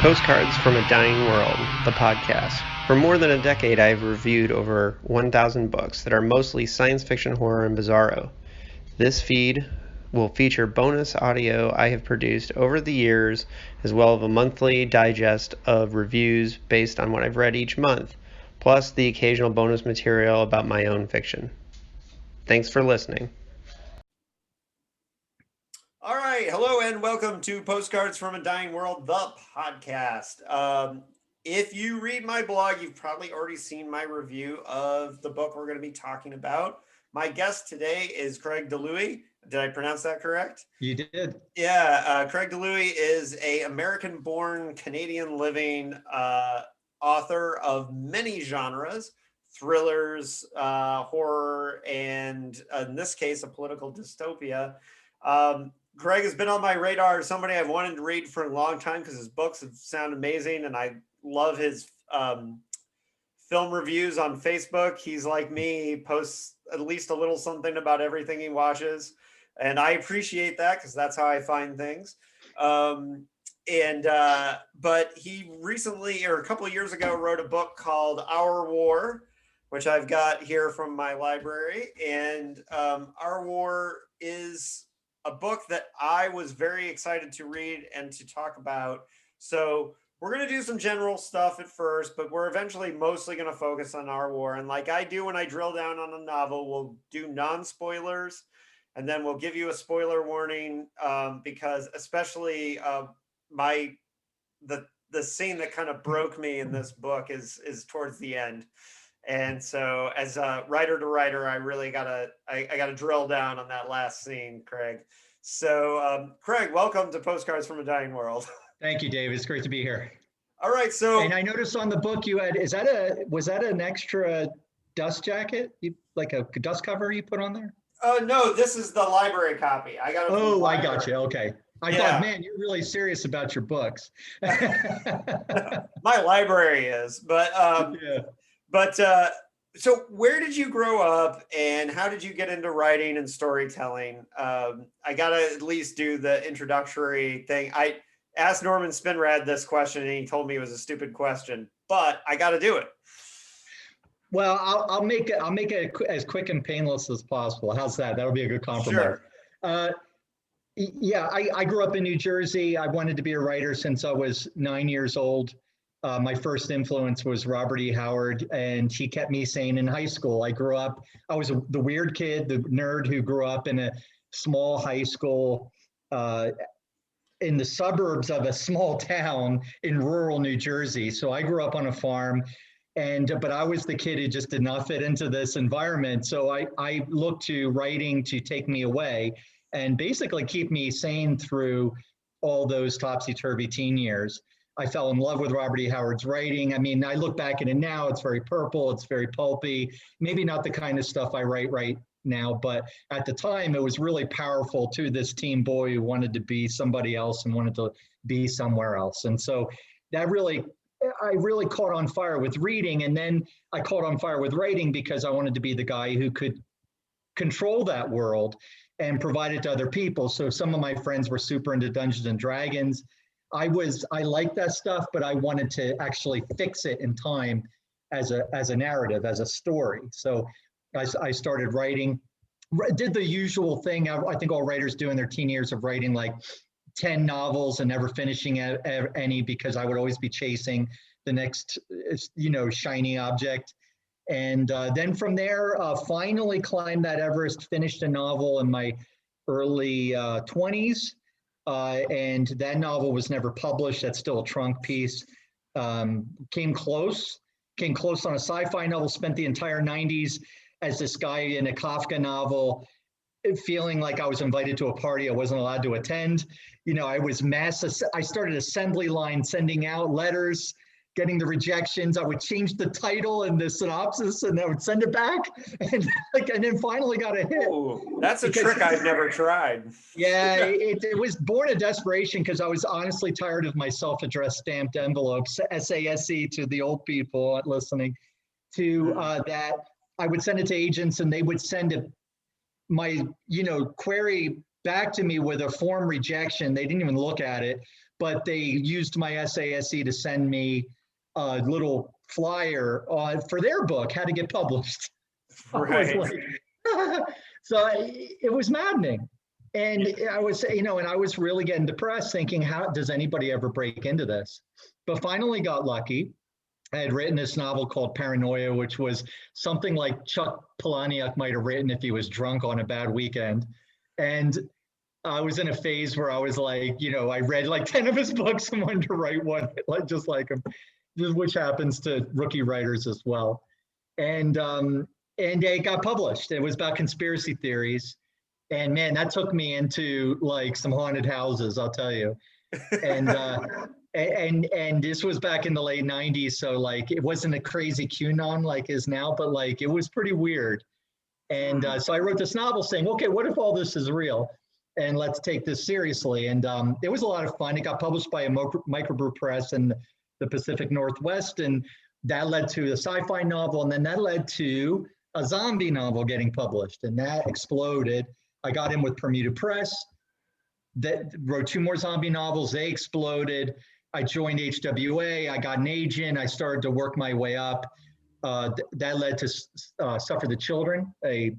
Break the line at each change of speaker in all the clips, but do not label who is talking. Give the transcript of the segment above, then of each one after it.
Postcards from a Dying World, the podcast. For more than a decade, I've reviewed over 1,000 books that are mostly science fiction, horror, and bizarro. This feed will feature bonus audio I have produced over the years, as well as a monthly digest of reviews based on what I've read each month, plus the occasional bonus material about my own fiction. Thanks for listening.
All right, hello and welcome to Postcards from a Dying World, the podcast. If you read my blog, you've probably already seen my review of the book we're going to be talking about. My guest today is Craig DiLouie. Did I pronounce that correct?
You did.
Yeah, Craig DiLouie is an American-born, Canadian-living author of many genres, thrillers, horror, and in this case, a political dystopia. Craig has been on my radar, somebody I've wanted to read for a long time because his books sound amazing, and I love his film reviews on Facebook. He's like me, he posts at least a little something about everything he watches, and I appreciate that because that's how I find things. But he recently, or a couple of years ago, wrote a book called Our War, which I've got here from my library, and Our War is a book that I was very excited to read and to talk about. So we're going to do some general stuff at first, but we're eventually mostly going to focus on Our War. And like I do when I drill down on a novel, we'll do non-spoilers, and then we'll give you a spoiler warning because especially the scene that kind of broke me in this book is towards the end. And so as a writer to writer, I really gotta drill down on that last scene, Craig. So Craig, welcome to Postcards from a Dying World.
Thank you, Dave. It's great to be here.
All right. So,
and I noticed on the book you had, was that an extra dust jacket? Like a dust cover you put on there?
No, this is the library copy. I got it.
Oh, I got you. Okay. I thought, man, you're really serious about your books.
My library is, but so where did you grow up and how did you get into writing and storytelling? I got to at least do the introductory thing. I asked Norman Spinrad this question and he told me it was a stupid question, but I got to do it.
Well, I'll make it as quick and painless as possible. How's that? That'll be a good compromise. Sure. Yeah, I grew up in New Jersey. I wanted to be a writer since I was 9 years old. My first influence was Robert E. Howard, and he kept me sane in high school. I was the weird kid, the nerd who grew up in a small high school in the suburbs of a small town in rural New Jersey. So I grew up on a farm, but I was the kid who just did not fit into this environment. So I looked to writing to take me away and basically keep me sane through all those topsy-turvy teen years. I fell in love with Robert E. Howard's writing. I mean, I look back at it now, it's very purple, it's very pulpy, maybe not the kind of stuff I write right now, but at the time it was really powerful to this teen boy who wanted to be somebody else and wanted to be somewhere else. And so I really caught on fire with reading, and then I caught on fire with writing because I wanted to be the guy who could control that world and provide it to other people. So some of my friends were super into Dungeons and Dragons. I liked that stuff, but I wanted to actually fix it in time as a narrative, as a story. So I started writing, did the usual thing I think all writers do in their teen years of writing like 10 novels and never finishing any because I would always be chasing the next, shiny object. And then from there, finally climbed that Everest, finished a novel in my early 20s. And that novel was never published. That's still a trunk piece. Came close on a sci-fi novel, spent the entire 90s as this guy in a Kafka novel, feeling like I was invited to a party I wasn't allowed to attend. I started assembly line, sending out letters, getting the rejections. I would change the title and the synopsis and I would send it back and then finally got a hit.
Ooh, that's a trick I've never tried.
Yeah, it was born of desperation because I was honestly tired of my self-addressed stamped envelopes, SASE to the old people listening to that. I would send it to agents and they would send my query back to me with a form rejection. They didn't even look at it. but they used my SASE to send me a little flyer for their book, how to get published.
Right.
So it was maddening. And I was, and I was really getting depressed thinking, how does anybody ever break into this? But finally got lucky. I had written this novel called Paranoia, which was something like Chuck Palahniuk might have written if he was drunk on a bad weekend. And I was in a phase where I was like, I read like 10 of his books and wanted to write one just like him, which happens to rookie writers as well. And it got published. It was about conspiracy theories. And man, that took me into like some haunted houses, I'll tell you. And and this was back in the late 90s. So like it wasn't a crazy QAnon like is now, but like it was pretty weird. And so I wrote this novel saying, okay, what if all this is real? And let's take this seriously. And it was a lot of fun. It got published by a microbrew press in the Pacific Northwest. And that led to a sci-fi novel. And then that led to a zombie novel getting published. And that exploded. I got in with Bermuda Press. That wrote 2 more zombie novels. They exploded. I joined HWA. I got an agent. I started to work my way up. That led to Suffer the Children, a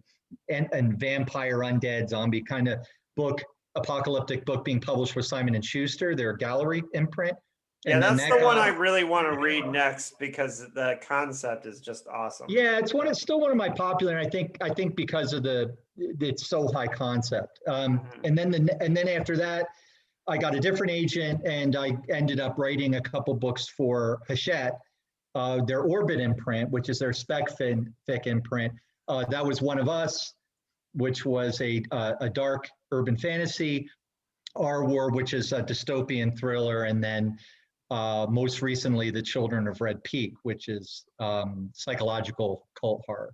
vampire, undead, zombie kind of book, apocalyptic book being published with Simon & Schuster, their gallery imprint.
Yeah, that's the one I really want to read next because the concept is just awesome.
Yeah, it's still one of my popular, and I think because of it's so high concept. And then after that, I got a different agent, and I ended up writing a couple books for Hachette, their Orbit imprint, which is their spec fic imprint. That was One of Us, which was a dark urban fantasy, Our War, which is a dystopian thriller, and then most recently, The Children of Red Peak, which is psychological cult horror.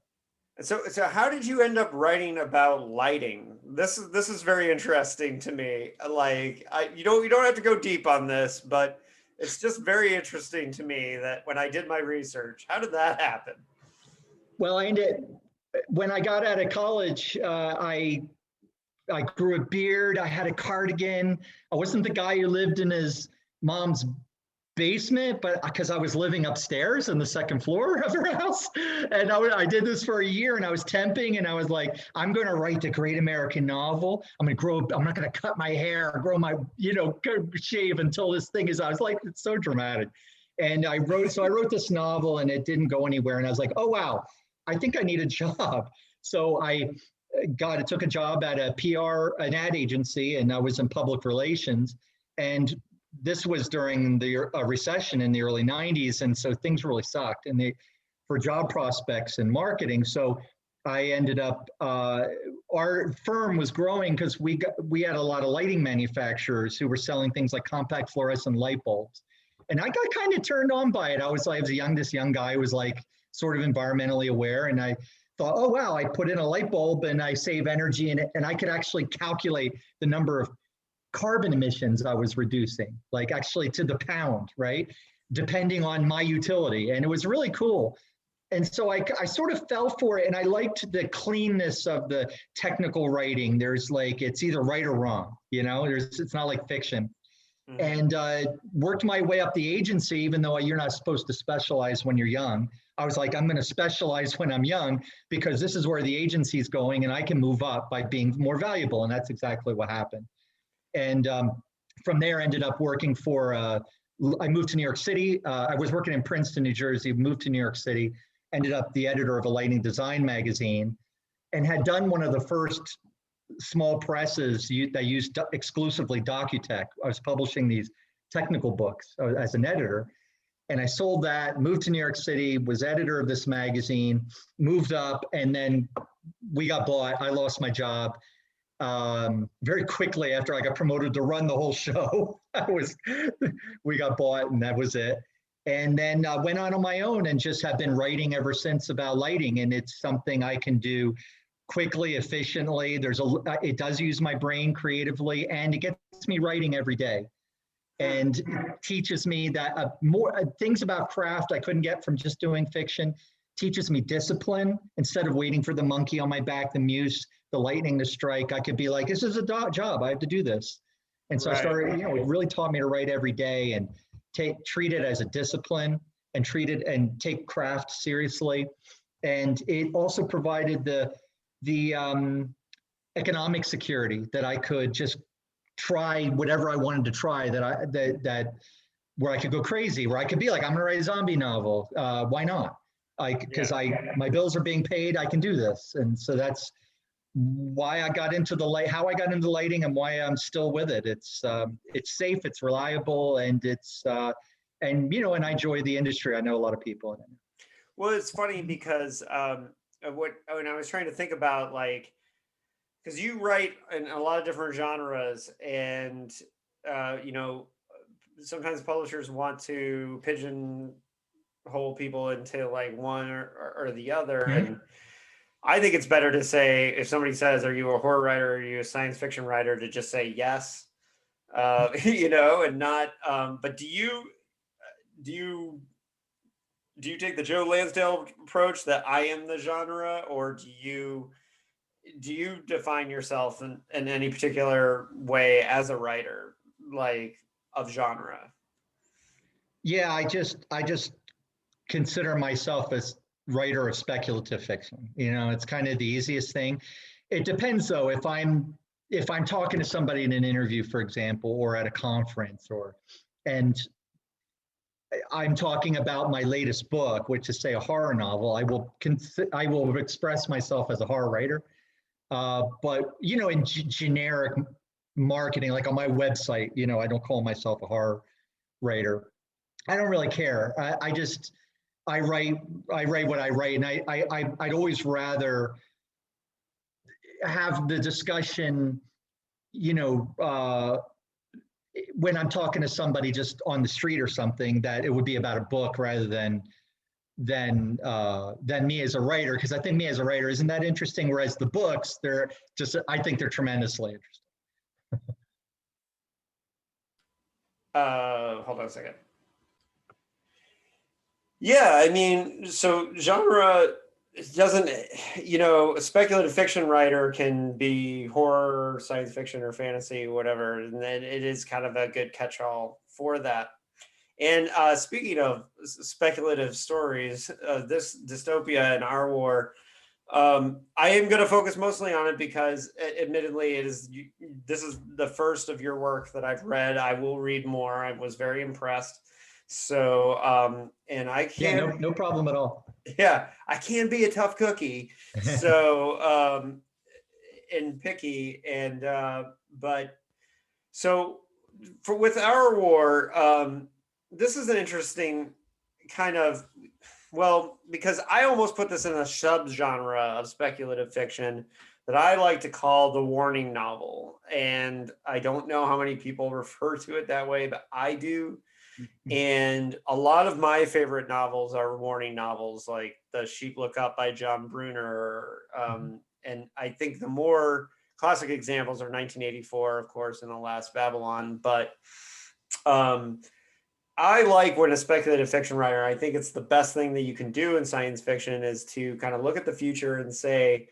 So how did you end up writing about lighting? This is very interesting to me. Like you don't have to go deep on this, but it's just very interesting to me that when I did my research, how did that happen?
Well, when I got out of college, I grew a beard. I had a cardigan. I wasn't the guy who lived in his mom's basement, but because I was living upstairs on the second floor of her house. And I did this for a year, and I was temping, and I was like, I'm going to write the great American novel. I'm not going to cut my hair, grow my, shave until this thing is, I was like, it's so dramatic. And I wrote this novel, and it didn't go anywhere. And I was like, oh, wow, I think I need a job. So I took a job at an ad agency, and I was in public relations. And this was during the recession in the early 90s. And so things really sucked for job prospects and marketing. So I ended up, our firm was growing because we had a lot of lighting manufacturers who were selling things like compact fluorescent light bulbs. And I got kind of turned on by it. I was this young guy who was like sort of environmentally aware. And I thought, oh, wow, I put in a light bulb and I save energy in it. And I could actually calculate the number of carbon emissions I was reducing, like actually to the pound, right? Depending on my utility. And it was really cool. And so I sort of fell for it, and I liked the cleanness of the technical writing. There's like, it's either right or wrong, it's not like fiction. And worked my way up the agency, even though you're not supposed to specialize when you're young. I was like, I'm going to specialize when I'm young because this is where the agency is going, and I can move up by being more valuable. And that's exactly what happened. And from there, ended up working I moved to New York City. I was working in Princeton, New Jersey, moved to New York City, ended up the editor of a lighting design magazine, and had done one of the first small presses that used exclusively Docutech. I was publishing these technical books as an editor. And I sold that, moved to New York City, was editor of this magazine, moved up, and then we got bought. I lost my job. Very quickly after I got promoted to run the whole show. We got bought, and that was it. And then went on my own and just have been writing ever since about lighting. And it's something I can do quickly, efficiently. It does use my brain creatively, and it gets me writing every day. And it teaches me that more things about craft I couldn't get from just doing fiction. Teaches me discipline. Instead of waiting for the monkey on my back, the muse, the lightning to strike, I could be like, this is a job. I have to do this. And so I started, it really taught me to write every day and treat it as a discipline and take craft seriously. And it also provided the economic security that I could just try whatever I wanted to try, that where I could go crazy, where I could be like, I'm gonna write a zombie novel. Why not? Because my bills are being paid, I can do this. And so that's why I got into how I got into lighting and why I'm still with it. It's safe, it's reliable, and and I enjoy the industry. I know a lot of people in it.
Well, it's funny because when I was trying to think about, like, because you write in a lot of different genres, and sometimes publishers want to pigeonhole people into like one or the other.
Mm-hmm.
And I think it's better to say, if somebody says, are you a horror writer, or are you a science fiction writer, to just say yes, and not, but do you take the Joe Lansdale approach that I am the genre, or do you define yourself in any particular way as a writer, like, of genre?
Yeah, I just consider myself as writer of speculative fiction. It's kind of the easiest thing. It depends though, if I'm talking to somebody in an interview, for example, or at a conference, and I'm talking about my latest book, which is, say, a horror novel, I will express myself as a horror writer. But in generic marketing, like on my website, I don't call myself a horror writer. I don't really care. I write what I write, and I'd always rather have the discussion, when I'm talking to somebody just on the street or something, that it would be about a book rather than me as a writer, because I think me as a writer isn't that interesting. Whereas the books, I think they're tremendously interesting.
Hold on a second. Yeah, I mean, so genre doesn't, a speculative fiction writer can be horror, science fiction, or fantasy, whatever, and then it is kind of a good catch-all for that. And speaking of speculative stories, this dystopia in our war, I am going to focus mostly on it because, admittedly, this is the first of your work that I've read. I will read more. I was very impressed. So, and I can't.
Yeah, no problem at all.
Yeah, I can be a tough cookie. So, and picky, and but so with our war, this is an interesting kind of, because I almost put this in a subgenre of speculative fiction that I like to call the warning novel. And I don't know how many people refer to it that way, but I do. And a lot of my favorite novels are warning novels, like The Sheep Look Up by John Brunner. And I think the more classic examples are 1984, of course, and The Last Babylon. But I like, when a speculative fiction writer, I think it's the best thing that you can do in science fiction is to kind of look at the future and say,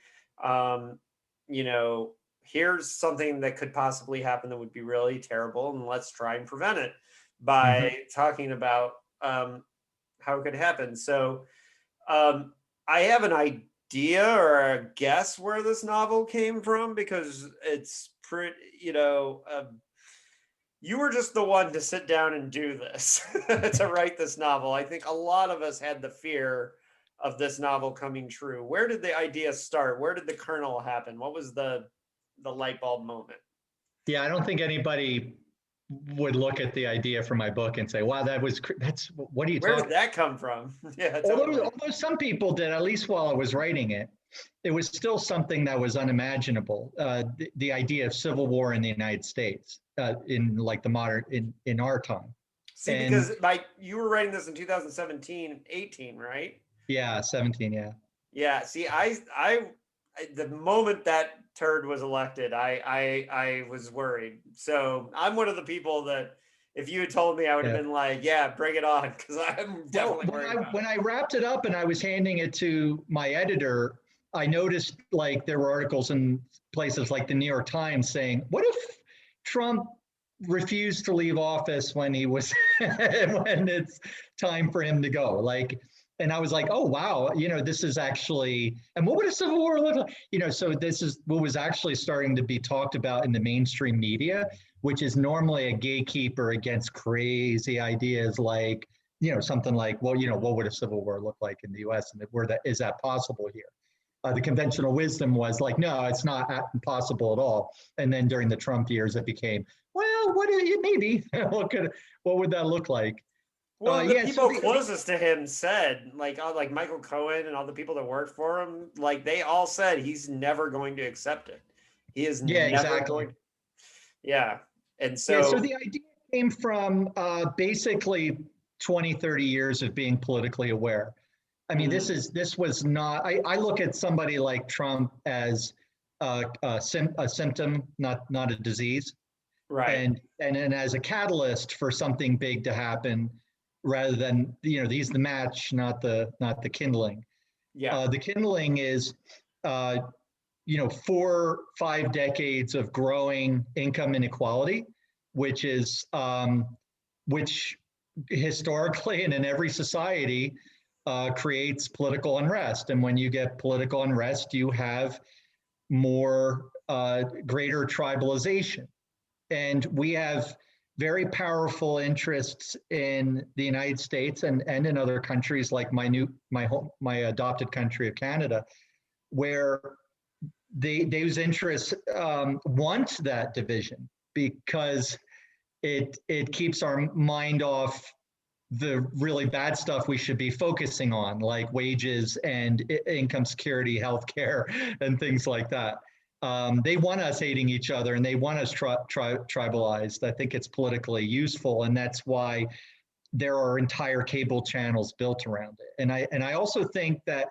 here's something that could possibly happen that would be really terrible, and let's try and prevent it by talking about how it could happen. So I have an idea or a guess where this novel came from, because it's pretty, you were just the one to sit down and do this, to write this novel. I think a lot of us had the fear of this novel coming true. Where did the idea start? Where did the kernel happen? What was the light bulb moment?
Yeah, I don't think anybody would look at the idea for my book and say, wow, what are you talking about?
Where did that come from? Yeah,
although some people did, at least while I was writing it, it was still something that was unimaginable. The idea of civil war in the United States in like the modern, in our time.
See, because you were writing this in 2017, 18, right?
Yeah, 17, yeah.
Yeah, see, I the moment that turd was elected, I was worried. So I'm one of the people that, if you had told me, I would have been like, yeah, bring it on, because I'm definitely worried about it.
When I wrapped it up and I was handing it to my editor, I noticed like there were articles in places like the New York Times saying, what if Trump refused to leave office when he was when it's time for him to go. Like, and I was like, oh wow, this is actually, and what would a civil war look like? So this is what was actually starting to be talked about in the mainstream media, which is normally a gatekeeper against crazy ideas like, something like, well, what would a civil war look like in the U.S. and is that possible here? The conventional wisdom was like, no, it's not possible at all. And then during the Trump years, it became, well, maybe what would that look like?
Well, the people closest to him said, like Michael Cohen and all the people that worked for him, like they all said he's never going to accept it. He is never going. Yeah. And so
the idea came from basically 20, 30 years of being politically aware. I mean, this was not, I look at somebody like Trump as a symptom, not a disease.
Right.
And as a catalyst for something big to happen, rather than, he's the match, not the kindling.
Yeah.
The kindling is, 4-5 decades of growing income inequality, which historically and in every society creates political unrest. And when you get political unrest, you have more greater tribalization. And we have very powerful interests in the United States and in other countries like my adopted country of Canada, where those interests want that division because it keeps our mind off the really bad stuff we should be focusing on, like wages and income security, healthcare, and things like that. They want us hating each other and they want us tribalized. I think it's politically useful, and that's why there are entire cable channels built around it. And I also think that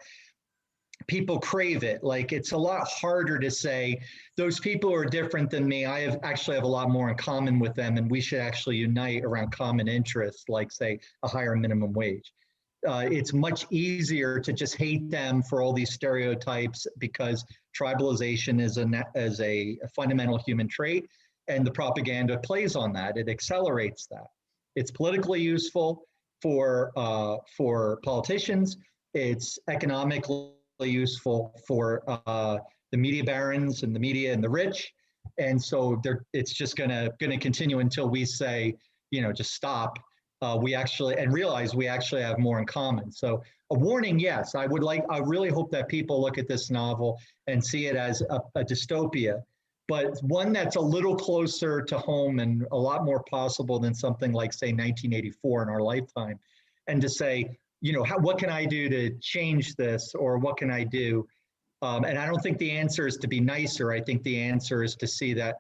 people crave it. Like, it's a lot harder to say those people are different than me. I actually have a lot more in common with them, and we should actually unite around common interests, like say a higher minimum wage. It's much easier to just hate them for all these stereotypes because tribalization is a fundamental human trait, and the propaganda plays on that. It accelerates that. It's politically useful for politicians. It's economically useful for the media barons and the media and the rich, and so it's just gonna continue until we say, just stop. We actually realize we actually have more in common. So a warning, yes, I really hope that people look at this novel and see it as a dystopia, but one that's a little closer to home and a lot more possible than something like, say, 1984 in our lifetime, and to say, what can I do to change this, or what can I do? And I don't think the answer is to be nicer. I think the answer is to see that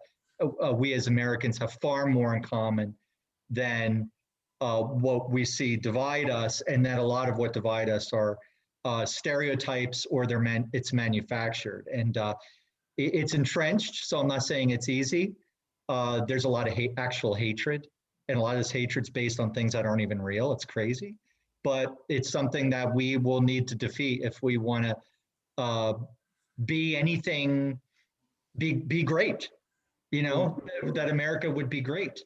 we as Americans have far more in common than what we see divide us, and that a lot of what divide us are stereotypes, or it's manufactured, and it's entrenched. So I'm not saying it's easy. There's a lot of actual hatred, and a lot of this hatred's based on things that aren't even real. It's crazy, but it's something that we will need to defeat if we want to be anything, be great. That America would be great.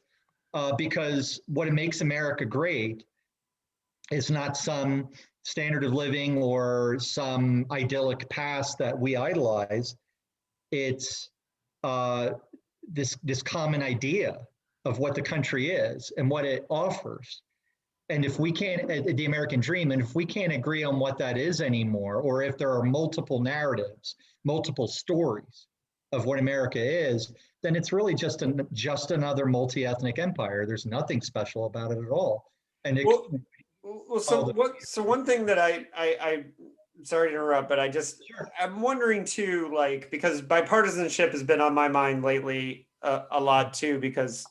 Because what makes America great is not some standard of living or some idyllic past that we idolize. It's this common idea of what the country is and what it offers. And if we can't, the American dream, and if we can't agree on what that is anymore, or if there are multiple narratives, multiple stories of what America is, then it's really just another multi-ethnic empire. There's nothing special about it at all. And
so one thing that I sorry to interrupt, but I'm wondering too, like, because bipartisanship has been on my mind lately a lot too, because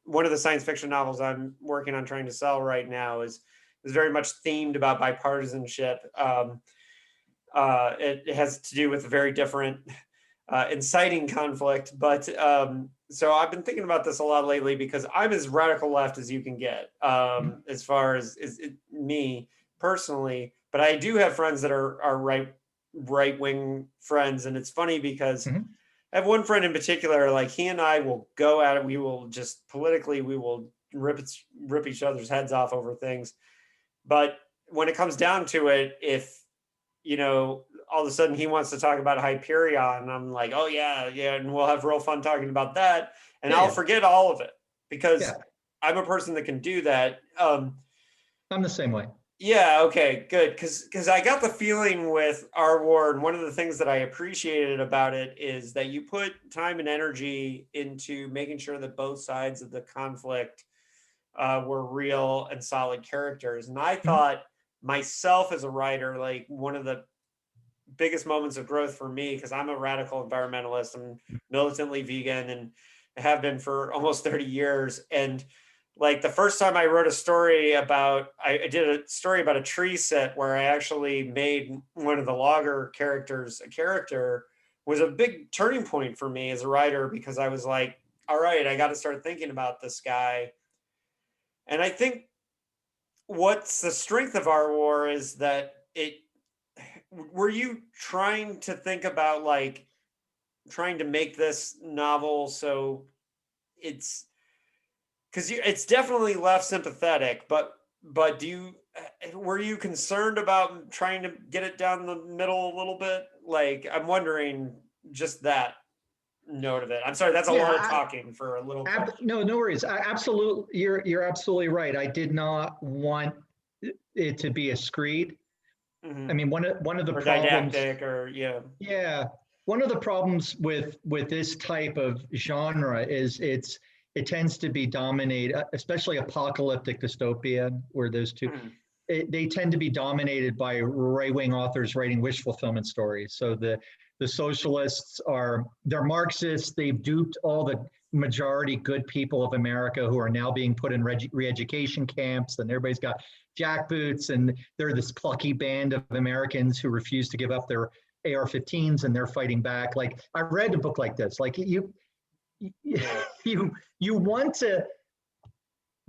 one of the science fiction novels I'm working on trying to sell right now is very much themed about bipartisanship. It has to do with a very different inciting conflict, but so I've been thinking about this a lot lately because I'm as radical left as you can get, as far as me personally, but I do have friends that are right wing friends, and it's funny because I have one friend in particular, like he and I will go at it. We will just politically, we will rip each other's heads off over things. But when it comes down to it, if, you know, all of a sudden he wants to talk about Hyperion, I'm like, oh yeah, yeah. And we'll have real fun talking about that. And I'll forget all of it because I'm a person that can do that.
I'm the same way.
Yeah, okay, good. Because I got the feeling with our war, and one of the things that I appreciated about it is that you put time and energy into making sure that both sides of the conflict were real and solid characters. And I thought myself as a writer, like one of the biggest moments of growth for me, because I'm a radical environmentalist, I'm militantly vegan and have been for almost 30 years. And like the first time I wrote a story about, I did a story about a tree set where I actually made one of the logger characters a character, was a big turning point for me as a writer, because I was like, all right, I got to start thinking about this guy. And I think what's the strength of our war is that were you trying to think about like trying to make this novel so it's, because it's definitely left sympathetic, but were you concerned about trying to get it down the middle a little bit? Like, I'm wondering just that note of it. I'm sorry, that's a lot of talking for a little bit.
No worries. Absolutely, you're absolutely right. I did not want it to be a screed. I mean, one of the
or
problems,
didactic, or
one of the problems with this type of genre is it tends to be dominated, especially apocalyptic dystopian, where those two, they tend to be dominated by right-wing authors writing wish fulfillment stories. So the socialists they're Marxists. They've duped all the majority good people of America who are now being put in re-education camps, and everybody's got jackboots, and they're this plucky band of Americans who refuse to give up their AR-15s, and they're fighting back. Like, I read a book like this. Like, you want to,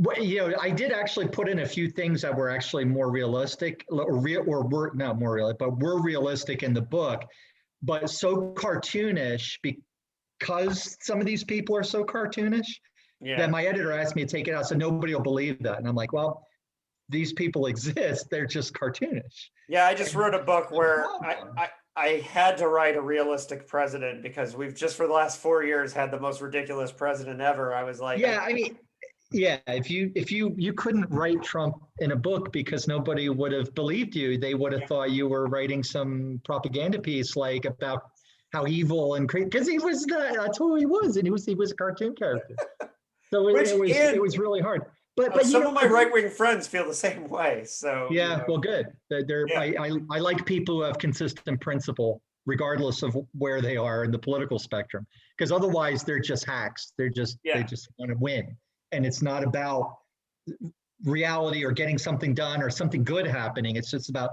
I did actually put in a few things that were actually more realistic, or were not more realistic, but were realistic in the book, but so cartoonish because some of these people are so cartoonish that my editor asked me to take it out, so nobody will believe that. And I'm like, well, these people exist, they're just cartoonish.
Yeah, I just wrote a book where I had to write a realistic president, because we've just for the last 4 years had the most ridiculous president ever. I was like,
if you couldn't write Trump in a book because nobody would have believed you. They would have thought you were writing some propaganda piece like about how evil and crazy, because he was that's who he was, and he was a cartoon character. So it was really hard. But
some of my right-wing friends feel the same way. So
well, good. I like people who have consistent principle, regardless of where they are in the political spectrum, because otherwise they're just hacks. They just want to win, and it's not about reality or getting something done or something good happening. It's just about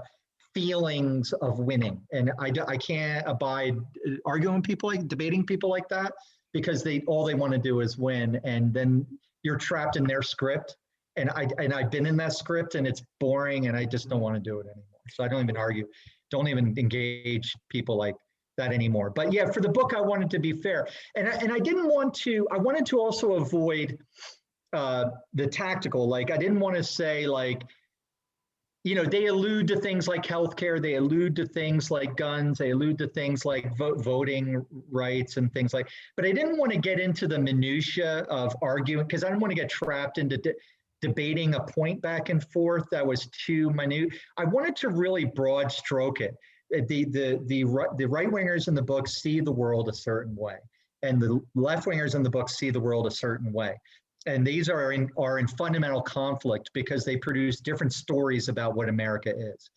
feelings of winning, and I can't abide arguing people, debating people like that, because all they want to do is win, and then you're trapped in their script, and I've been in that script, and it's boring, and I just don't want to do it anymore. So I don't even argue, don't even engage people like that anymore. But yeah, for the book, I wanted to be fair, and I didn't want to. I wanted to also avoid the tactical. Like, I didn't want to say like, they allude to things like healthcare, they allude to things like guns, they allude to things like voting rights and things like, but I didn't want to get into the minutia of arguing, because I didn't want to get trapped into debating a point back and forth that was too minute. I wanted to really broad stroke it. The right-wingers in the book see the world a certain way, and the left-wingers in the book see the world a certain way. And these are in fundamental conflict because they produce different stories about what America is.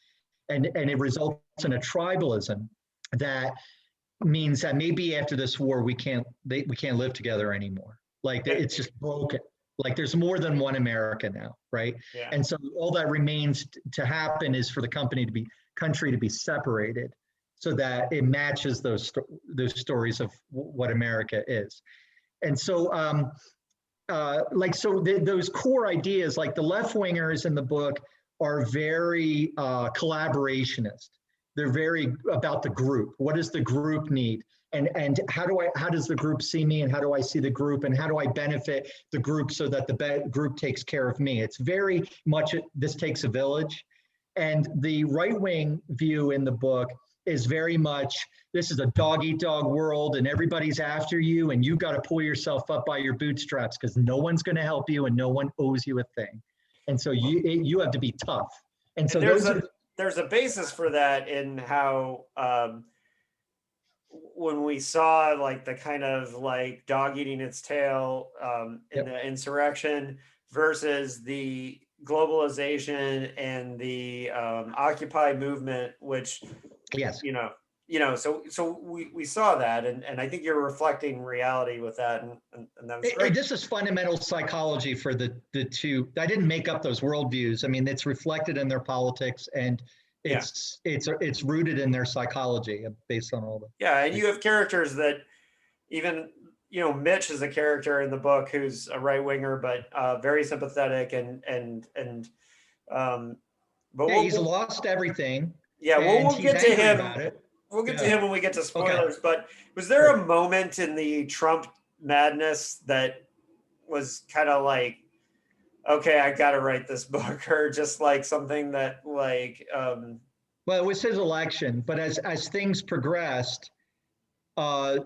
And it results in a tribalism that means that maybe after this war, we can't live together anymore. Like, it's just broken. Like, there's more than one America now, right? Yeah. And so all that remains to happen is for the country to be separated, so that it matches those stories of what America is. And so, those core ideas, like the left-wingers in the book are very collaborationist. They're very about the group. What does the group need? and how does the group see me, and how do I see the group, and how do I benefit the group so that the group takes care of me. It's very much, this takes a village. And the right-wing view in the book is very much, this is a dog-eat-dog world and everybody's after you and you got to pull yourself up by your bootstraps because no one's going to help you and no one owes you a thing. And so you have to be tough. And so
there's a basis for that in how when we saw like the kind of like dog eating its tail in the insurrection versus the globalization and the Occupy movement, which so we saw that, and I think you're reflecting reality with that, and that was great.
This is fundamental psychology for the two. I didn't make up those worldviews. I mean, it's reflected in their politics, and it's rooted in their psychology based on all that.
Yeah, and you have characters that even Mitch is a character in the book who's a right winger, but very sympathetic but
he's lost everything.
Yeah, we'll get to him. We'll get to him when we get to spoilers. Okay. But was there a moment in the Trump madness that was kind of like, okay, I got to write this book, or just like something that like?
Well, it was his election, but as things progressed, he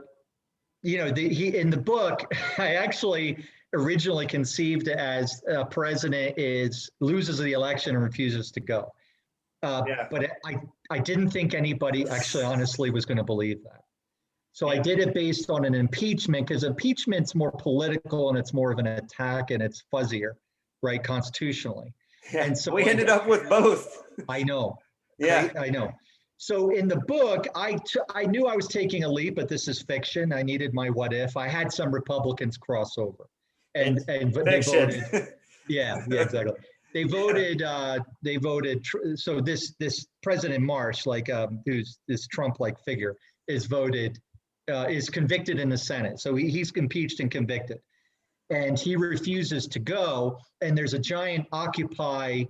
in the book, I actually originally conceived as a president loses the election and refuses to go. But I didn't think anybody actually honestly was going to believe that. So I did it based on an impeachment, because impeachment's more political and it's more of an attack and it's fuzzier, right, constitutionally.
Yeah, and so we ended up with both.
I know.
Yeah,
I know. So in the book, I knew I was taking a leap, but this is fiction. I needed my what if. I had some Republicans cross over, and they voted. Yeah, exactly. They voted. So this President Marsh, who's this Trump-like figure, is convicted in the Senate. So he's impeached and convicted, and he refuses to go. And there's a giant Occupy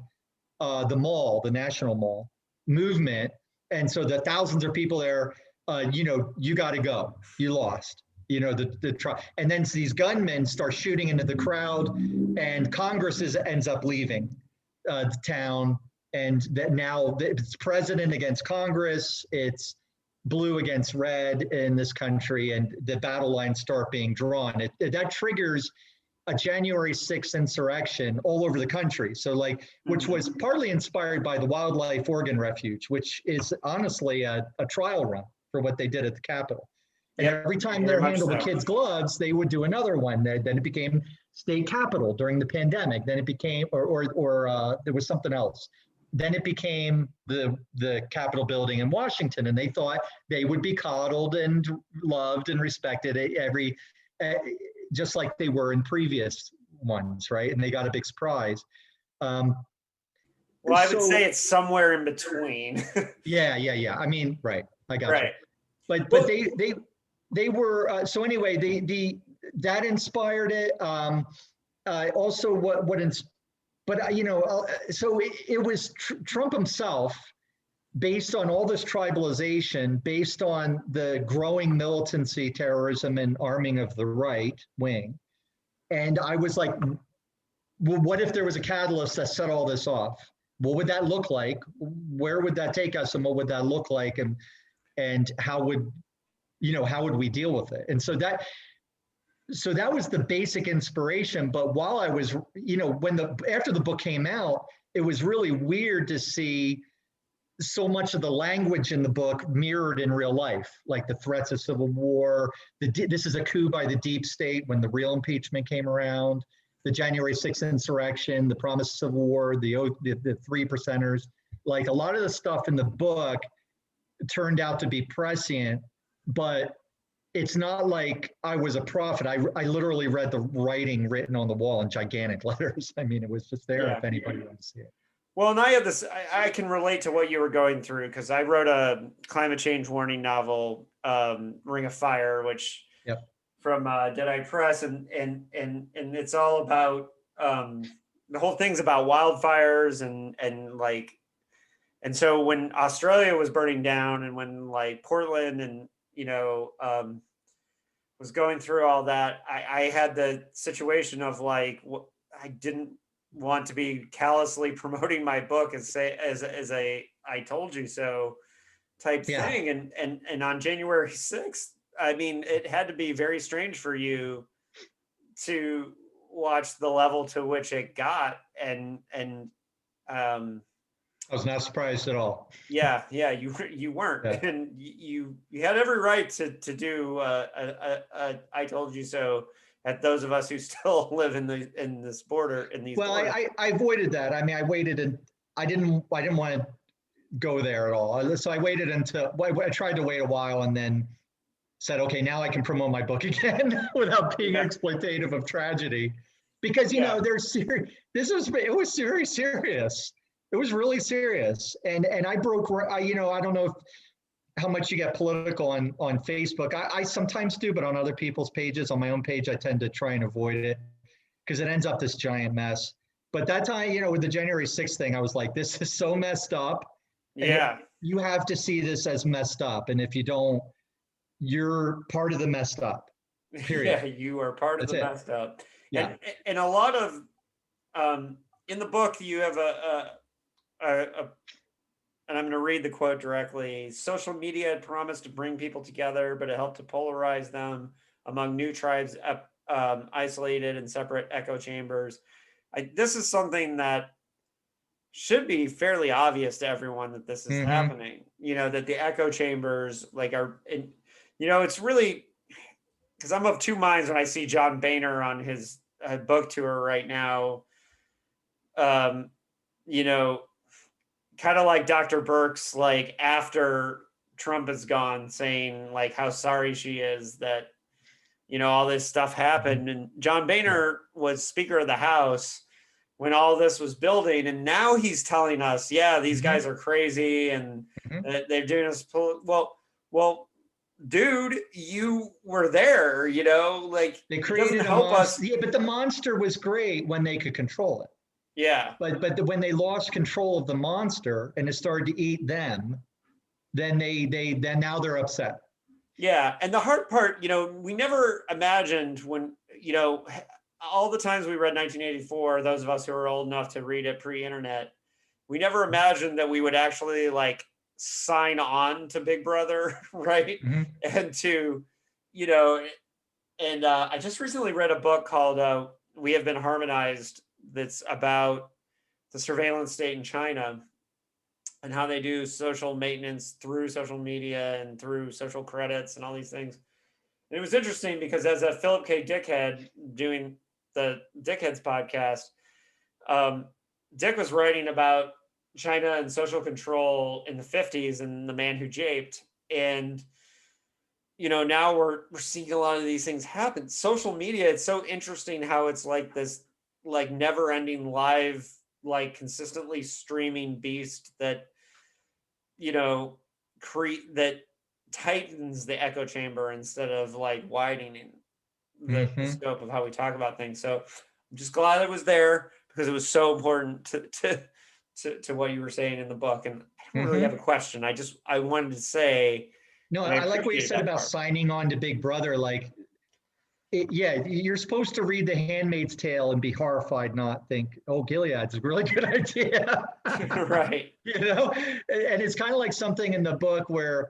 the mall, the National Mall movement. And so the thousands of people there, you got to go. You lost. And then these gunmen start shooting into the crowd, and Congress ends up leaving the town. And that now it's president against Congress. It's blue against red in this country, and the battle lines start being drawn. That triggers a January 6th insurrection all over the country. So which was partly inspired by the Wildlife Organ Refuge, which is honestly a trial run for what they did at the Capitol. And every time their hand over kids' gloves, they would do another one. Then it became state capitol during the pandemic. Then it became, or there was something else. Then it became the Capitol building in Washington, and they thought they would be coddled and loved and respected just like they were in previous ones, right? And they got a big surprise.
Well, I would say it's somewhere in between.
Yeah. I mean, right. I got you. But they were so anyway. That inspired it. Also, so it was Trump himself, based on all this tribalization, based on the growing militancy, terrorism, and arming of the right wing. And I was like, well, what if there was a catalyst that set all this off? What would that look like? Where would that take us? And what would that look like? And how would we deal with it? And so that was the basic inspiration. But while I was, after the book came out, it was really weird to see so much of the language in the book mirrored in real life, like the threats of civil war. This is a coup by the deep state when the real impeachment came around, the January 6th insurrection, the promise of civil war, the three percenters. Like a lot of the stuff in the book turned out to be prescient, but it's not like I was a prophet. I literally read the writing written on the wall in gigantic letters. I mean, it was just there if anybody wanted to see it.
Well, and I have this, I can relate to what you were going through, because I wrote a climate change warning novel, Ring of Fire, which from Deadeye Press, and it's all about, the whole thing's about wildfires and so when Australia was burning down, and when like Portland was going through all that, I had the situation of like, I didn't want to be callously promoting my book as a I told you so type thing. And on January 6th, I mean, it had to be very strange for you to watch the level to which it got. And
I was not surprised at all.
Yeah, you weren't, and you had every right to do a I told you so at those of us who still live in this border in these.
Well, I avoided that. I mean, I waited, and I didn't want to go there at all. So I waited until I tried to wait a while, and then said, okay, now I can promote my book again without being exploitative of tragedy, because there's serious. It was very serious. It was really serious, and I broke. I don't know how much you get political on Facebook. I sometimes do, but on other people's pages, on my own page, I tend to try and avoid it because it ends up this giant mess. But that time, with the January 6th thing, I was like, this is so messed up.
Yeah,
you have to see this as messed up, and if you don't, you're part of the messed up. Period.
Yeah, you are part of the messed up.
Yeah,
and a lot of in the book you have and I'm going to read the quote directly. Social media had promised to bring people together, but it helped to polarize them among new tribes, isolated and separate echo chambers. This is something that should be fairly obvious to everyone that this is happening. That the echo chambers it's really, because I'm of two minds when I see John Boehner on his book tour right now. Kind of like Dr. Burke's, like after Trump is gone, saying like how sorry she is that all this stuff happened. And John Boehner was Speaker of the House when all this was building, and now he's telling us, these guys are crazy and they're doing this. Well, dude, you were there. Like
they created a monster. Yeah, but the monster was great when they could control it.
Yeah.
But when they lost control of the monster and it started to eat them, then now they're upset.
Yeah. And the hard part, we never imagined when, all the times we read 1984, those of us who are old enough to read it pre-internet, we never imagined that we would actually like sign on to Big Brother, right? And to, and I just recently read a book called We Have Been Harmonized, that's about the surveillance state in China and how they do social maintenance through social media and through social credits and all these things. And it was interesting because as a Philip K. Dickhead doing the Dickheads podcast, Dick was writing about China and social control in the 50s and the man who japed. And, now we're seeing a lot of these things happen. Social media, it's so interesting how it's like this like never-ending live, like consistently streaming beast that that tightens the echo chamber instead of like widening the scope of how we talk about things. So I'm just glad it was there because it was so important to what you were saying in the book. And I don't really have a question. I wanted to say,
no, I like what you said about signing on to Big Brother. Like, you're supposed to read The Handmaid's Tale and be horrified, not think, oh, Gilead's a really good idea.
Right.
And it's kind of like something in the book where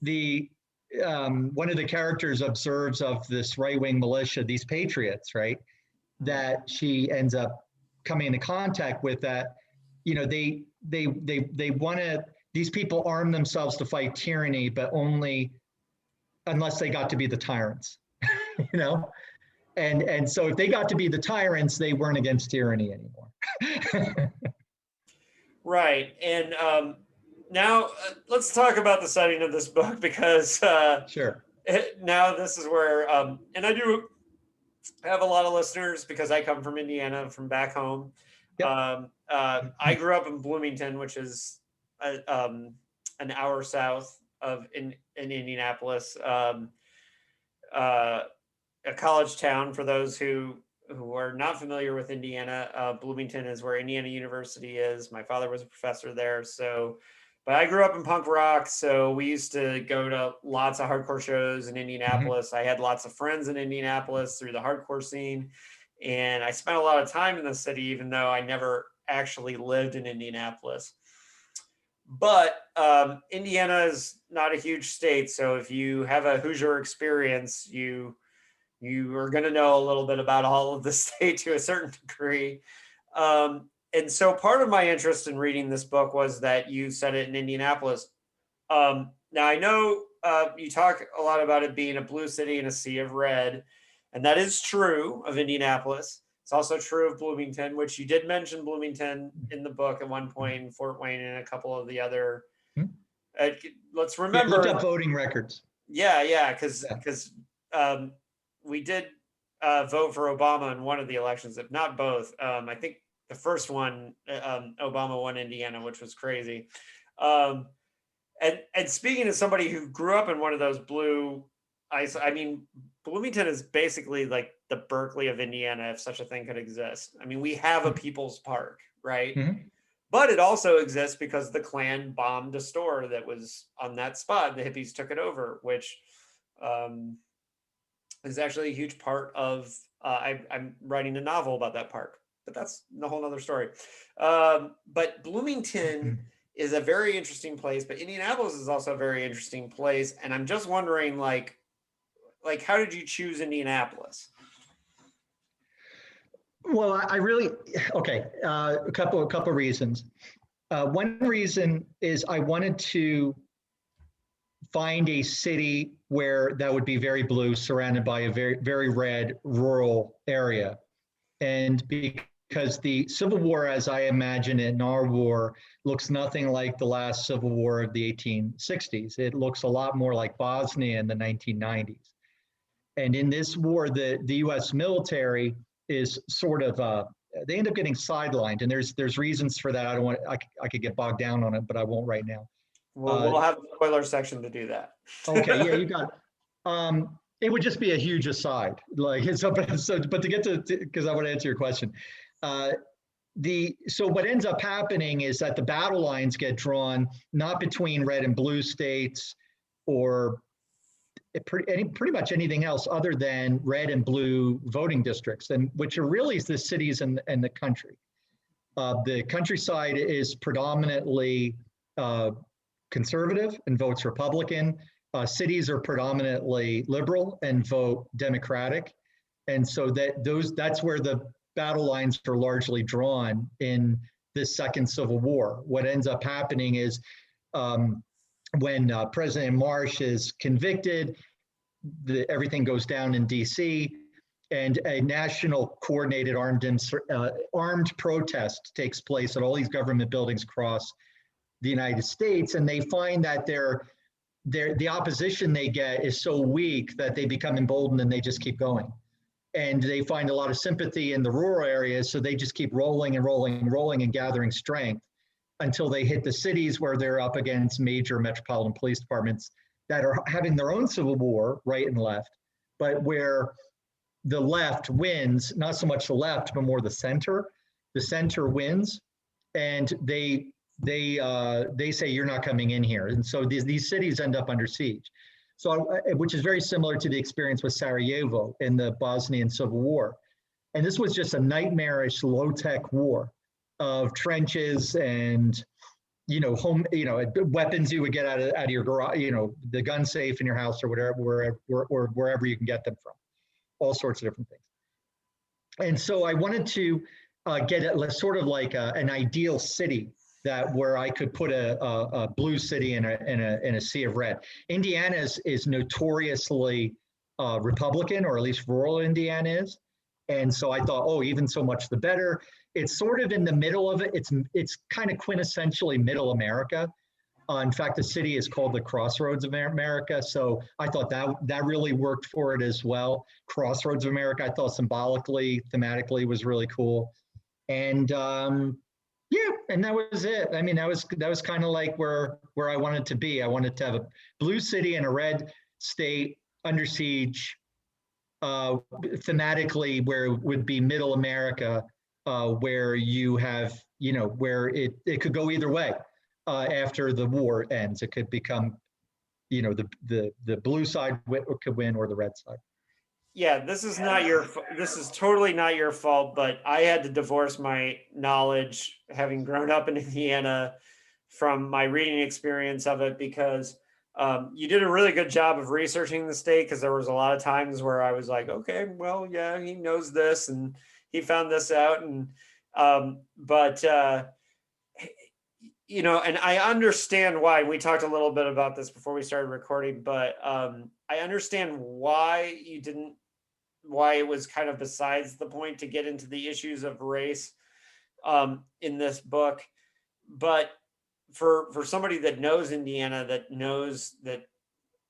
the one of the characters observes of this right-wing militia, these patriots, right, that she ends up coming into contact with, that they want to, these people arm themselves to fight tyranny, but only unless they got to be the tyrants. And so if they got to be the tyrants, they weren't against tyranny anymore.
Right. And now let's talk about the setting of this book, because
sure.
Now this is where, and I do have a lot of listeners because I come from Indiana, from back home. Yep. I grew up in Bloomington, which is an hour south of in Indianapolis. A college town for those who are not familiar with Indiana. Bloomington is where Indiana University is. My father was a professor there, so But I grew up in punk rock, so we used to go to lots of hardcore shows in Indianapolis. I had lots of friends in Indianapolis through the hardcore scene, and I spent a lot of time in the city, even though I never actually lived in Indianapolis. But Indiana is not a huge state, so if you have a Hoosier experience, you are going to know a little bit about all of the state to a certain degree. And so part of my interest in reading this book was that you said it in Indianapolis. Now I know you talk a lot about it being a blue city in a sea of red, and that is true of Indianapolis. It's also true of Bloomington, which you did mention Bloomington in the book at one point, Fort Wayne, and a couple of the other. Let's remember.
Look up voting records.
Yeah, because we did vote for Obama in one of the elections, if not both. I think the first one, Obama won Indiana, which was crazy. And speaking as somebody who grew up in one of those blue, I mean, Bloomington is basically like the Berkeley of Indiana, if such a thing could exist. I mean, we have a People's Park, right? But it also exists because the Klan bombed a store that was on that spot. The hippies took it over, which is actually a huge part of, I'm writing a novel about that park, but that's a whole nother story. But Bloomington is a very interesting place, but Indianapolis is also a very interesting place. And I'm just wondering, like how did you choose Indianapolis?
Well, I really, okay, a couple reasons. One reason is I wanted to find a city where that would be very blue, surrounded by a very, very red rural area. And because the Civil War, as I imagine it in our war, looks nothing like the last Civil War of the 1860s. It looks a lot more like Bosnia in the 1990s. And in this war, the US military is sort of, they end up getting sidelined, and there's reasons for that. I could get bogged down on it, but I won't right now.
Well, we'll have a spoiler section to do that.
Okay, yeah, you got it. It would just be a huge aside, like but to get to, because I want to answer your question. So what ends up happening is that the battle lines get drawn not between red and blue states or pretty much anything else other than red and blue voting districts, and which are really the cities and the country. The countryside is predominantly conservative and votes Republican. Cities are predominantly liberal and vote Democratic, and so that's where the battle lines are largely drawn in this second Civil War. What ends up happening is when President Marsh is convicted, everything goes down in DC, and a national coordinated armed protest takes place at all these government buildings across the United States, and they find that the opposition they get is so weak that they become emboldened and they just keep going. And they find a lot of sympathy in the rural areas, so they just keep rolling and gathering strength until they hit the cities where they're up against major metropolitan police departments that are having their own civil war, right and left, but where the left wins, not so much the left, but more the center. The center wins, and they say, you're not coming in here. And so these cities end up under siege. So, which is very similar to the experience with Sarajevo in the Bosnian Civil War. And this was just a nightmarish low-tech war of trenches and, weapons you would get out of your garage, the gun safe in your house or whatever, wherever you can get them from, all sorts of different things. And so I wanted to get it sort of like an ideal city where I could put a blue city in a sea of red. Indiana is notoriously Republican, or at least rural Indiana is. And so I thought, even so much the better. It's sort of in the middle of it. It's kind of quintessentially middle America. In fact, the city is called the Crossroads of America. So I thought that really worked for it as well. Crossroads of America, I thought symbolically, thematically was really cool. And and that was it. I mean, that was kind of like where I wanted to be. I wanted to have a blue city and a red state under siege, thematically where it would be middle America, where you have, where it could go either way. after the war ends. It could become, the blue side could win or the red side.
Yeah, this is totally not your fault, but I had to divorce my knowledge, having grown up in Indiana, from my reading experience of it, because you did a really good job of researching the state, because there was a lot of times where I was like, okay, well, yeah, he knows this and he found this out. And and I understand why. We talked a little bit about this before we started recording, but I understand why it was kind of besides the point to get into the issues of race in this book. But for somebody that knows Indiana, that knows that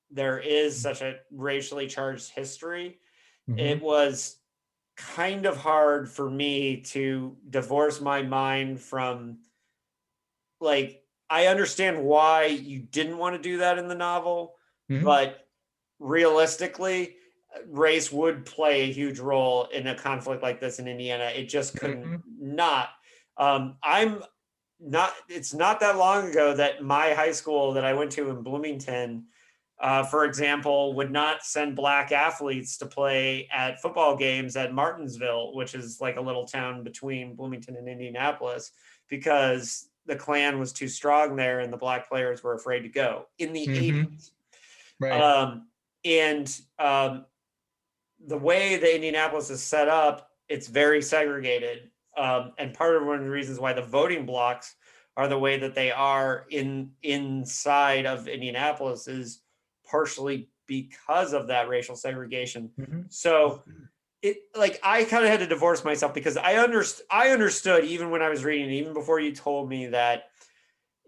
there is such a racially charged history, it was kind of hard for me to divorce my mind from, like, I understand why you didn't want to do that in the novel, but realistically, race would play a huge role in a conflict like this in Indiana. It just couldn't not. It's not that long ago that my high school that I went to in Bloomington, for example, would not send black athletes to play at football games at Martinsville, which is like a little town between Bloomington and Indianapolis, because the Klan was too strong there and the black players were afraid to go in the 80s.
Right.
The way that Indianapolis is set up, it's very segregated. And part of one of the reasons why the voting blocks are the way that they are inside of Indianapolis is partially because of that racial segregation. So I kind of had to divorce myself, because I understood even when I was reading, even before you told me that,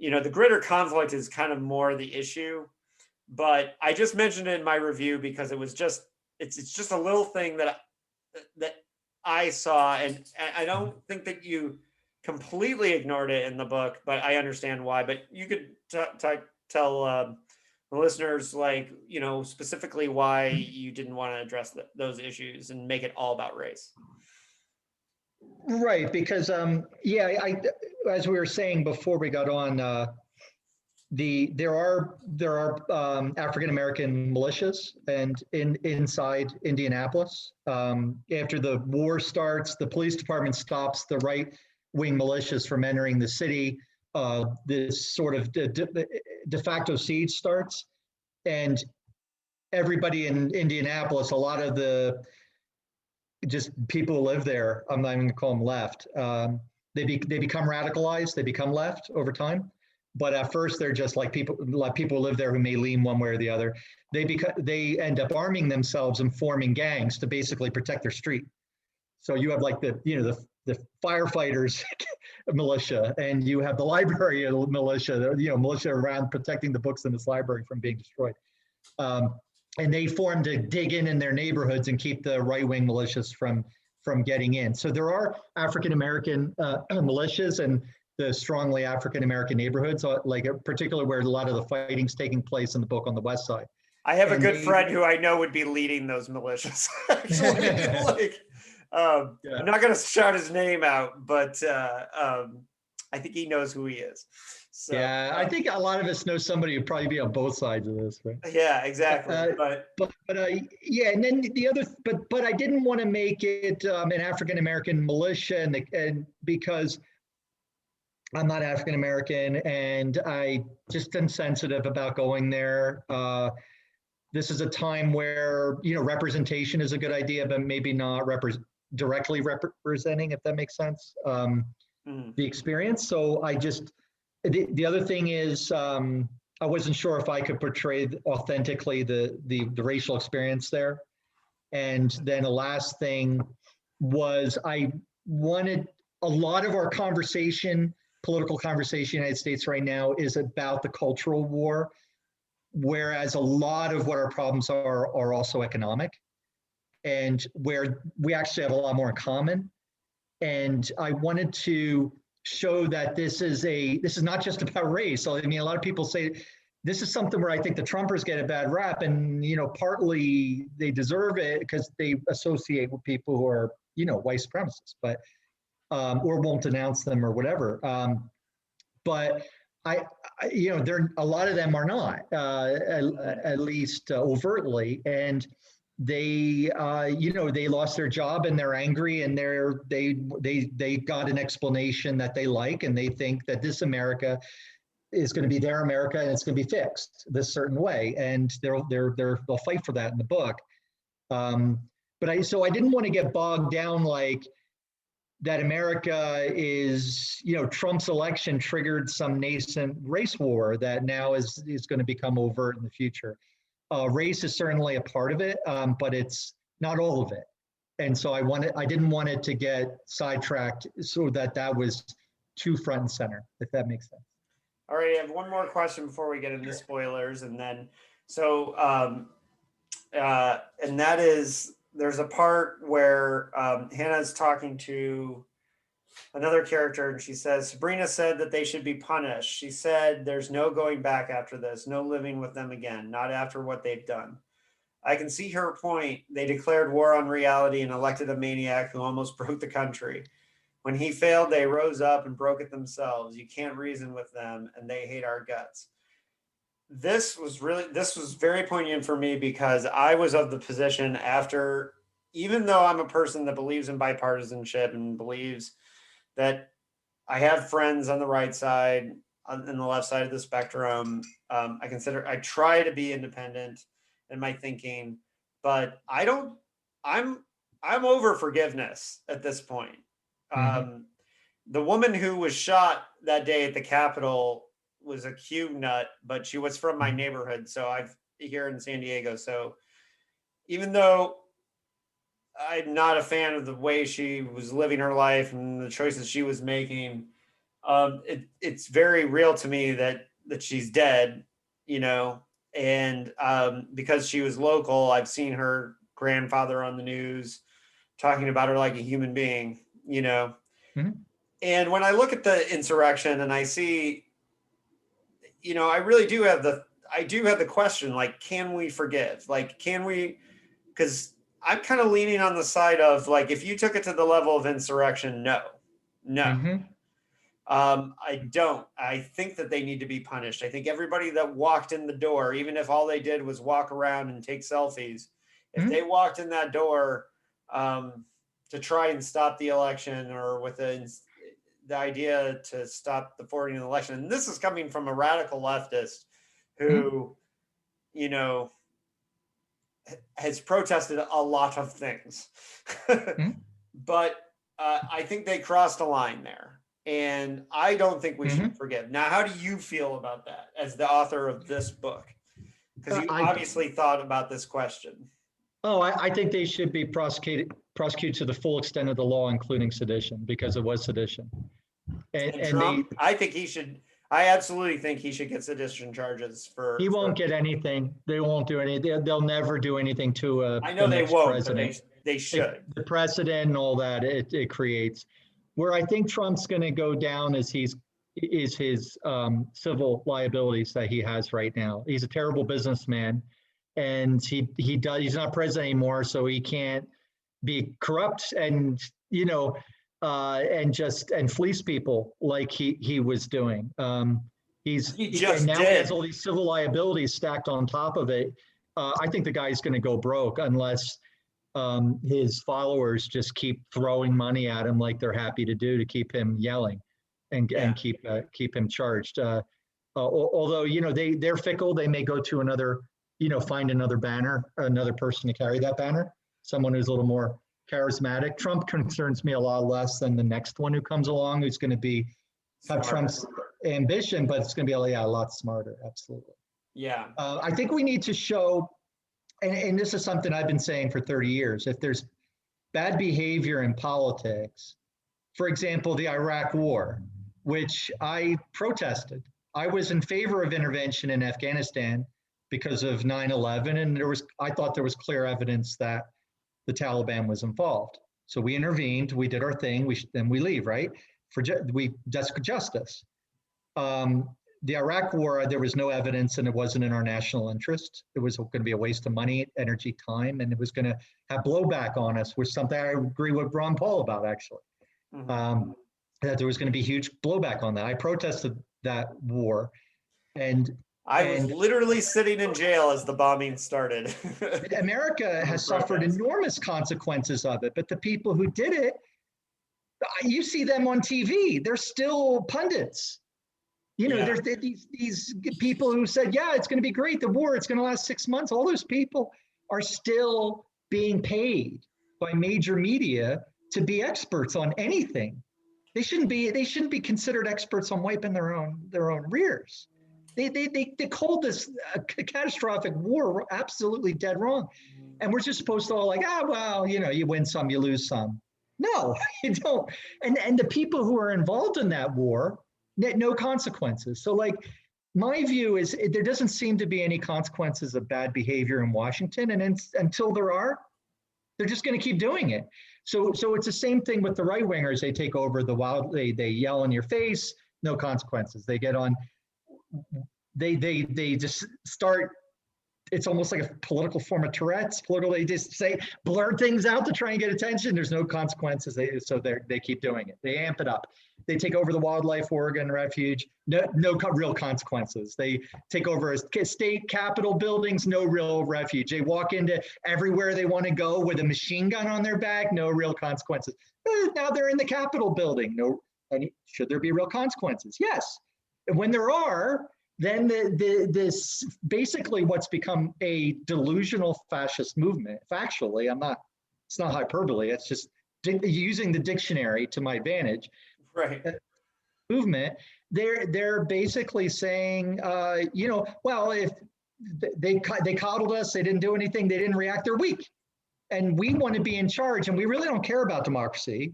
the greater conflict is kind of more the issue. But I just mentioned it in my review because it was it's just a little thing that I saw, and I don't think that you completely ignored it in the book, but I understand why. But you could tell the listeners, specifically why you didn't want to address those issues and make it all about race.
Right, because as we were saying before we got on, there are African American militias and inside Indianapolis. After the war starts, the police department stops the right-wing militias from entering the city. This sort of de facto siege starts, and everybody in Indianapolis, a lot of the just people who live there, I'm not even going to call them left, they become radicalized, they become left over time. But at first, they're just like people who live there who may lean one way or the other. They end up arming themselves and forming gangs to basically protect their street. So you have like the firefighters militia, and you have the library militia, militia around protecting the books in this library from being destroyed. And they form to dig in their neighborhoods and keep the right-wing militias from getting in. So there are African American militias and the strongly African American neighborhoods, particularly where a lot of the fighting's taking place in the book on the west side.
I have a good friend who I know would be leading those militias. Actually, I'm not going to shout his name out, but I think he knows who he is. So,
yeah, I think a lot of us know somebody who'd probably be on both sides of this, right?
Yeah, exactly.
And then the other, but I didn't want to make it an African American militia, and because I'm not African American, and I just am sensitive about going there. This is a time where representation is a good idea, but maybe not directly representing, if that makes sense, the experience. So I just. The other thing is, I wasn't sure if I could portray authentically the racial experience there. And then the last thing was I wanted a lot of our political conversation in the United States right now is about the cultural war, whereas a lot of what our problems are also economic, and where we actually have a lot more in common. And I wanted to show that this is not just about race. So, I mean, a lot of people say this is something where I think the Trumpers get a bad rap, and partly they deserve it because they associate with people who are white supremacists, but or won't denounce them or whatever. But you know, a lot of them are not, at least overtly, and they, you know, they lost their job and they're angry and they got an explanation that they like, and they think that this America is going to be their America and it's going to be fixed this certain way, and they'll fight for that in the book. So I didn't want to get bogged down like that America is, you know, Trump's election triggered some nascent race war that now is going to become overt in the future. Race is certainly a part of it, but it's not all of it. And so I didn't want it to get sidetracked so that was too front and center, if that makes sense.
All right, I have one more question before we get into spoilers, and then and that is, there's a part where Hannah's talking to another character, and she says, Sabrina said that they should be punished. She said there's no going back after this, no living with them again, not after what they've done. I can see her point. They declared war on reality and elected a maniac who almost broke the country. When he failed, they rose up and broke it themselves. You can't reason with them, and they hate our guts. This was very poignant for me, because I was of the position after, even though I'm a person that believes in bipartisanship and believes that I have friends on the right side, on the left side of the spectrum, I try to be independent in my thinking, but I'm over forgiveness at this point. The woman who was shot that day at the Capitol was a Q nut, but she was from my neighborhood. So here in San Diego. So even though I'm not a fan of the way she was living her life and the choices she was making, it's very real to me that she's dead, you know, and because she was local, I've seen her grandfather on the news talking about her like a human being, you know. And when I look at the insurrection and I see, you know, I really do have the question, like, can we forgive? Like, can we, because I'm kind of leaning on the side of, like, if you took it to the level of insurrection, no. I don't. I think that they need to be punished. I think everybody that walked in the door, even if all they did was walk around and take selfies, if they walked in that door to try and stop the election, or with the idea to stop the forwarding of the election, and this is coming from a radical leftist who, you know, has protested a lot of things, but I think they crossed a line there, and I don't think we should forgive. Now, how do you feel about that as the author of this book? Because you obviously thought about this question.
Oh, I think they should be prosecuted to the full extent of the law, including sedition, because it was sedition.
And Trump, I absolutely think he should get sedition charges for.
He won't get anything. They won't do anything. They'll never do anything to
I know they won't,
president.
But they should.
The precedent and all that it creates. Where I think Trump's going to go down is his civil liabilities that he has right now. He's a terrible businessman, and he's not president anymore, so he can't be corrupt and, you know, and fleece people like he was doing. He has all these civil liabilities stacked on top of it. I think the guy's going to go broke unless his followers just keep throwing money at him like they're happy to do, to keep him yelling and keep him charged. Although, you know, they're fickle. They may go to another, you know, find another person to carry that banner, someone who's a little more charismatic. Trump concerns me a lot less than the next one who comes along, who's going to have Trump's ambition, but it's going to be a lot smarter. Absolutely.
Yeah.
I think we need to show, and this is something I've been saying for 30 years, if there's bad behavior in politics, for example, the Iraq War, which I protested. I was in favor of intervention in Afghanistan because of 9/11, and I thought there was clear evidence that the Taliban was involved. So we intervened, we did our thing, then we leave, right? That's justice. The Iraq War, there was no evidence, and it wasn't in our national interest. It was going to be a waste of money, energy, time, and it was going to have blowback on us, which is something I agree with Bram about, actually. That there was going to be huge blowback on that. I protested that war. And
I was literally sitting in jail as the bombing started.
America has suffered enormous consequences of it, but the people who did it, you see them on TV, they're still pundits. You know, there's these people who said, yeah, it's going to be great, the war, it's going to last 6 months. All those people are still being paid by major media to be experts on anything. They shouldn't be considered experts on wiping their own rears. They called this a catastrophic war absolutely dead wrong. And we're just supposed to all like, well, you know, you win some, you lose some. No, you don't. And the people who are involved in that war, no consequences. So like, my view is there doesn't seem to be any consequences of bad behavior in Washington. And until there are, they're just going to keep doing it. So it's the same thing with the right wingers. They take over the wild, they yell in your face, no consequences. They get on, they just start, it's almost like a political form of Tourette's. They just blur things out to try and get attention. There's no consequences. They keep doing it. They amp it up. They take over the Wildlife Oregon Refuge. No real consequences. They take over state capitol buildings. No real refuge. They walk into everywhere they want to go with a machine gun on their back. No real consequences. Now they're in the Capitol building. Should there be real consequences? Yes. And when there are, then this basically what's become a delusional fascist movement. Factually, it's not hyperbole. It's just using the dictionary to my advantage.
Right.
Movement. They're basically saying, well, if they coddled us, they didn't do anything, they didn't react, they're weak, and we want to be in charge, and we really don't care about democracy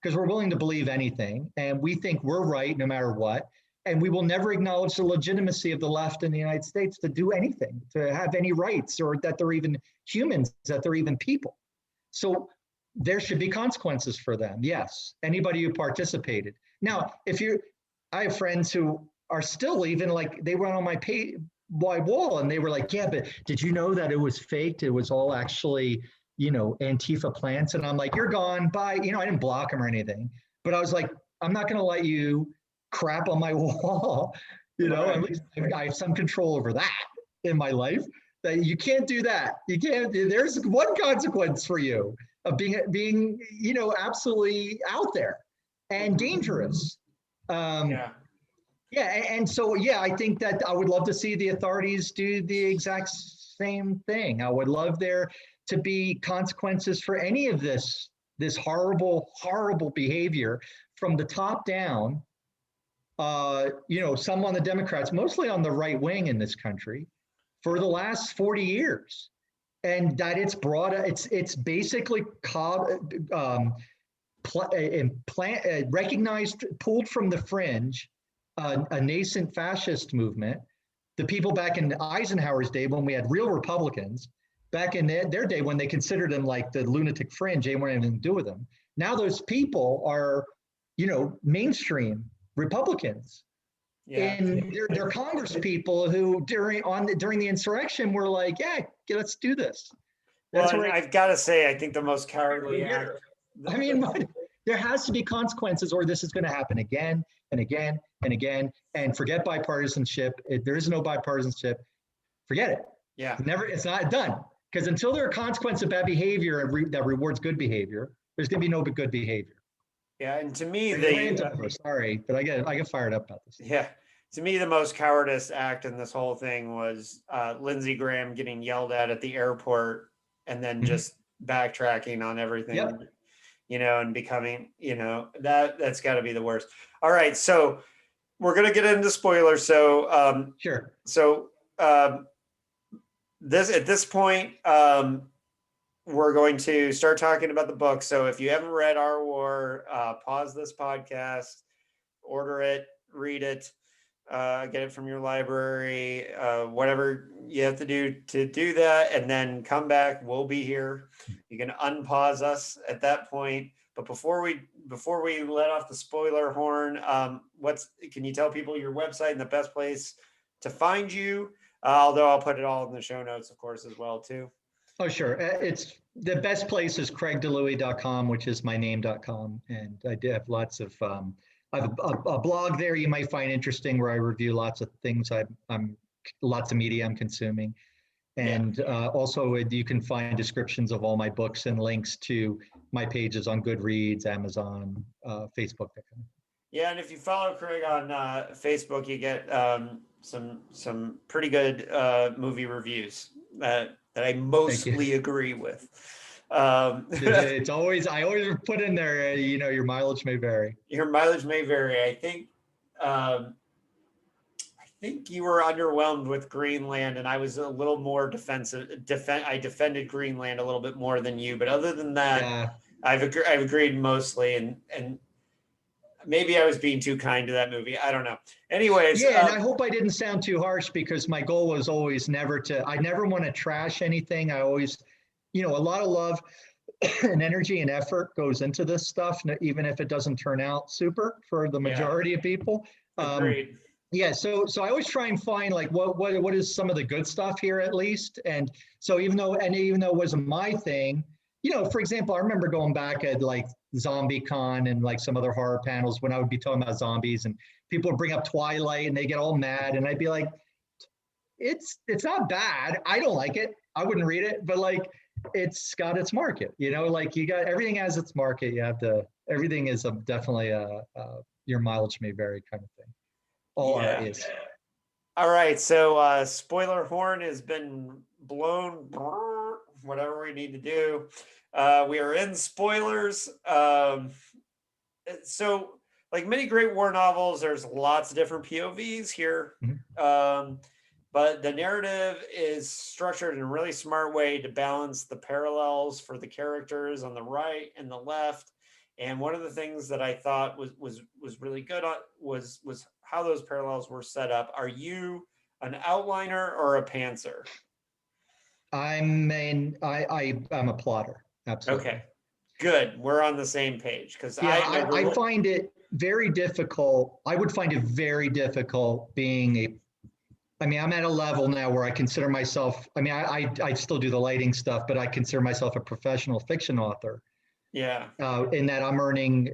because we're willing to believe anything, and we think we're right no matter what. And we will never acknowledge the legitimacy of the left in the United States to do anything, to have any rights, or that they're even humans, that they're even people. So there should be consequences for them. Yes, anybody who participated. Now, I have friends who are still even like, they went on my wall and they were like, yeah, but did you know that it was faked? It was all actually, Antifa plants. And I'm like, you're gone, bye. I didn't block them or anything, but I was like, I'm not going to let you crap on my wall. At least I have some control over that in my life. That you can't do that. You can't. There's one consequence for you of being absolutely out there and dangerous. And so I think that I would love to see the authorities do the exact same thing. I would love there to be consequences for any of this horrible behavior from the top down. Some on the Democrats, mostly on the right wing in this country, for the last 40 years, and that it's basically recognized, pulled from the fringe, a nascent fascist movement. The people back in Eisenhower's day, when we had real Republicans, back in their day when they considered them like the lunatic fringe, they weren't anything to do with them. Now those people are, mainstream Republicans. Yeah. And they're Congress people who during the insurrection were like, yeah, let's do this.
That's I've got to say, I think the most cowardly act.
I mean, there has to be consequences, or this is going to happen again and again and again. And forget bipartisanship. If there is no bipartisanship, forget it.
Yeah.
It's not done. Because until there are consequences of bad behavior that rewards good behavior, there's going to be no good behavior.
Yeah, and to me,
sorry, but I get fired up about this.
Yeah, to me, the most cowardice act in this whole thing was Lindsey Graham getting yelled at the airport and then just backtracking on everything, and becoming, that's got to be the worst. All right, so we're gonna get into spoilers. So
sure.
So at this point, we're going to start talking about the book. So if you haven't read Our War, pause this podcast, order it, read it, get it from your library, whatever you have to do that, and then come back. We'll be here. You can unpause us at that point. But before we let off the spoiler horn, can you tell people your website and the best place to find you? Although I'll put it all in the show notes, of course, as well too.
Oh, sure. It's the best place is CraigDiLouie.com, which is my name.com. And I do have lots of I have a blog there you might find interesting where I review lots of things. I'm lots of media I'm consuming. And also you can find descriptions of all my books and links to my pages on Goodreads, Amazon, Facebook. That kind of.
Yeah, and if you follow Craig on Facebook, you get some pretty good movie reviews that I mostly agree with.
It's always, I always put in there, your mileage may vary.
Your mileage may vary. I think you were underwhelmed with Greenland, and I was a little more defensive. I defended Greenland a little bit more than you, but other than that, I've agreed mostly, and maybe I was being too kind to that movie. I don't know. Anyways.
Yeah, and I hope I didn't sound too harsh, because my goal was always I never want to trash anything. I always, a lot of love and energy and effort goes into this stuff, even if it doesn't turn out super for the majority of people.
Agreed.
Yeah, so I always try and find like what is some of the good stuff here at least. And so even though it wasn't my thing, for example, I remember going back at like ZombieCon and like some other horror panels when I would be talking about zombies, and people would bring up Twilight and they get all mad, and I'd be like, it's not bad. I don't like it. I wouldn't read it, but like it's got its market. Like you got everything has its market. You have to. Everything is definitely your mileage may vary kind of thing. All art is.
All right, so spoiler horn has been blown. Whatever we need to do. We are in spoilers. So, like many great war novels, there's lots of different POVs here.
Mm-hmm.
But the narrative is structured in a really smart way to balance the parallels for the characters on the right and the left. And one of the things that I thought was really good was how those parallels were set up. Are you an outliner or a pantser?
I'm a plotter. Absolutely.
Okay, good. We're on the same page, because
I find it very difficult. I would find it very difficult being I'm at a level now where I consider myself, I still do the lighting stuff, but I consider myself a professional fiction author.
Yeah.
In that I'm earning,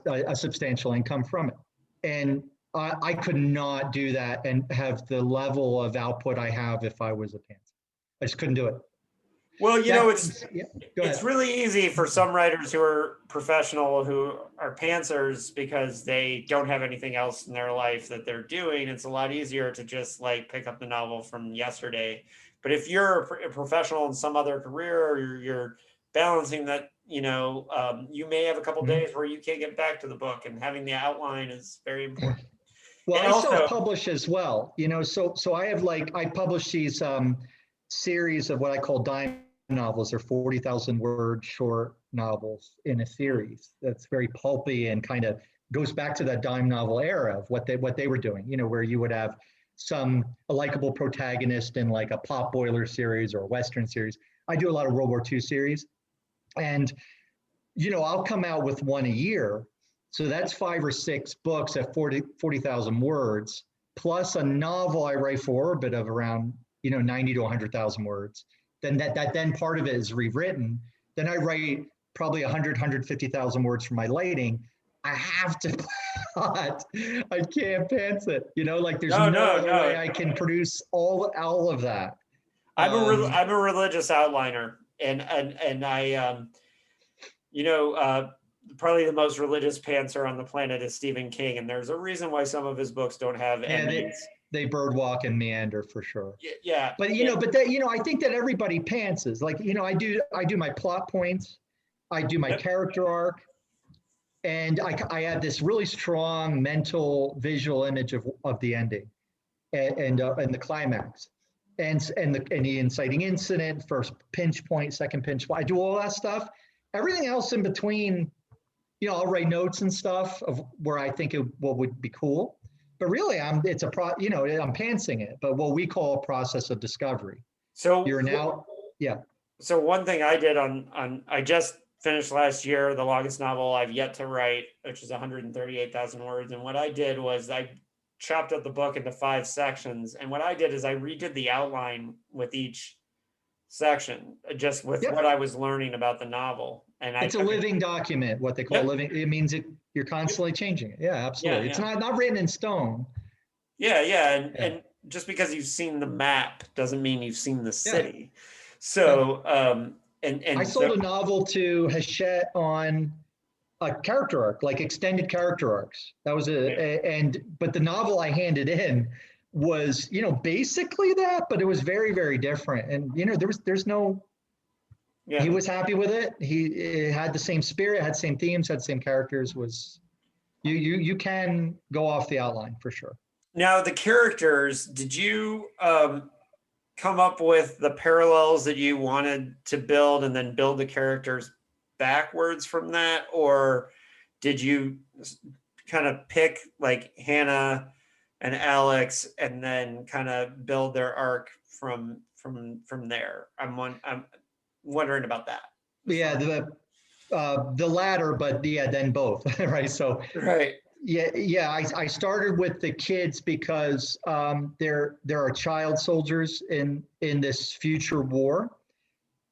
a substantial income from it. And I could not do that and have the level of output I have if I was a pantser. I just couldn't do it.
Well, it's really easy for some writers who are professional, who are pantsers, because they don't have anything else in their life that they're doing. It's a lot easier to just like pick up the novel from yesterday. But if you're a professional in some other career, or you're balancing that, you may have a couple days where you can't get back to the book, and having the outline is very important.
Well, and I self-publish as well, so I have I publish these series of what I call dime novels. They're 40,000 word short novels in a series that's very pulpy and kind of goes back to that dime novel era of what they were doing, where you would have a likable protagonist in like a pot boiler series or a Western series. I do a lot of World War II series, and I'll come out with one a year. So that's 5 or 6 books at 40,000 words, plus a novel I write for Orbit of around 90 to 100,000 words. Then then part of it is rewritten. Then I write probably 150,000 words for my lighting. I have to plot. I can't pants it. There's no way I can produce all of that.
I'm a religious outliner, and I probably the most religious pantser on the planet is Stephen King, and there's a reason why some of his books don't have endings.
They birdwalk and meander for sure.
Yeah.
But I think that everybody pantses. I do my plot points, I do my character arc, and I have this really strong mental visual image of the ending, and the climax, and the inciting incident, first pinch point, second pinch point. I do all that stuff. Everything else in between, I'll write notes and stuff of where I think what would be cool. But really, I'm pantsing it, but what we call a process of discovery.
So So one thing I did I just finished last year the longest novel I've yet to write, which is 138,000 words. And what I did was I chopped up the book into 5 sections. And what I did is I redid the outline with each section, just with
Yep.
what I was learning about the novel. And
It's a living document, what they call living. It means you're constantly changing it. Yeah, absolutely.
Yeah,
It's not written in stone.
Yeah. And just because you've seen the map doesn't mean you've seen the city.
Yeah.
So,
I sold a novel to Hachette on a character arc, like extended character arcs. That was but the novel I handed in was, basically that, but it was very, very different. And, there's no, he was happy with it. It had the same spirit, had the same themes, had the same characters. You can go off the outline for sure.
Now the characters, did you come up with the parallels that you wanted to build and then build the characters backwards from that? Or did you kind of pick like Hannah and Alex and then kind of build their arc from there? I'm wondering about that.
Yeah, the latter, but then both, right? So
right.
Yeah. I started with the kids because there are child soldiers in this future war,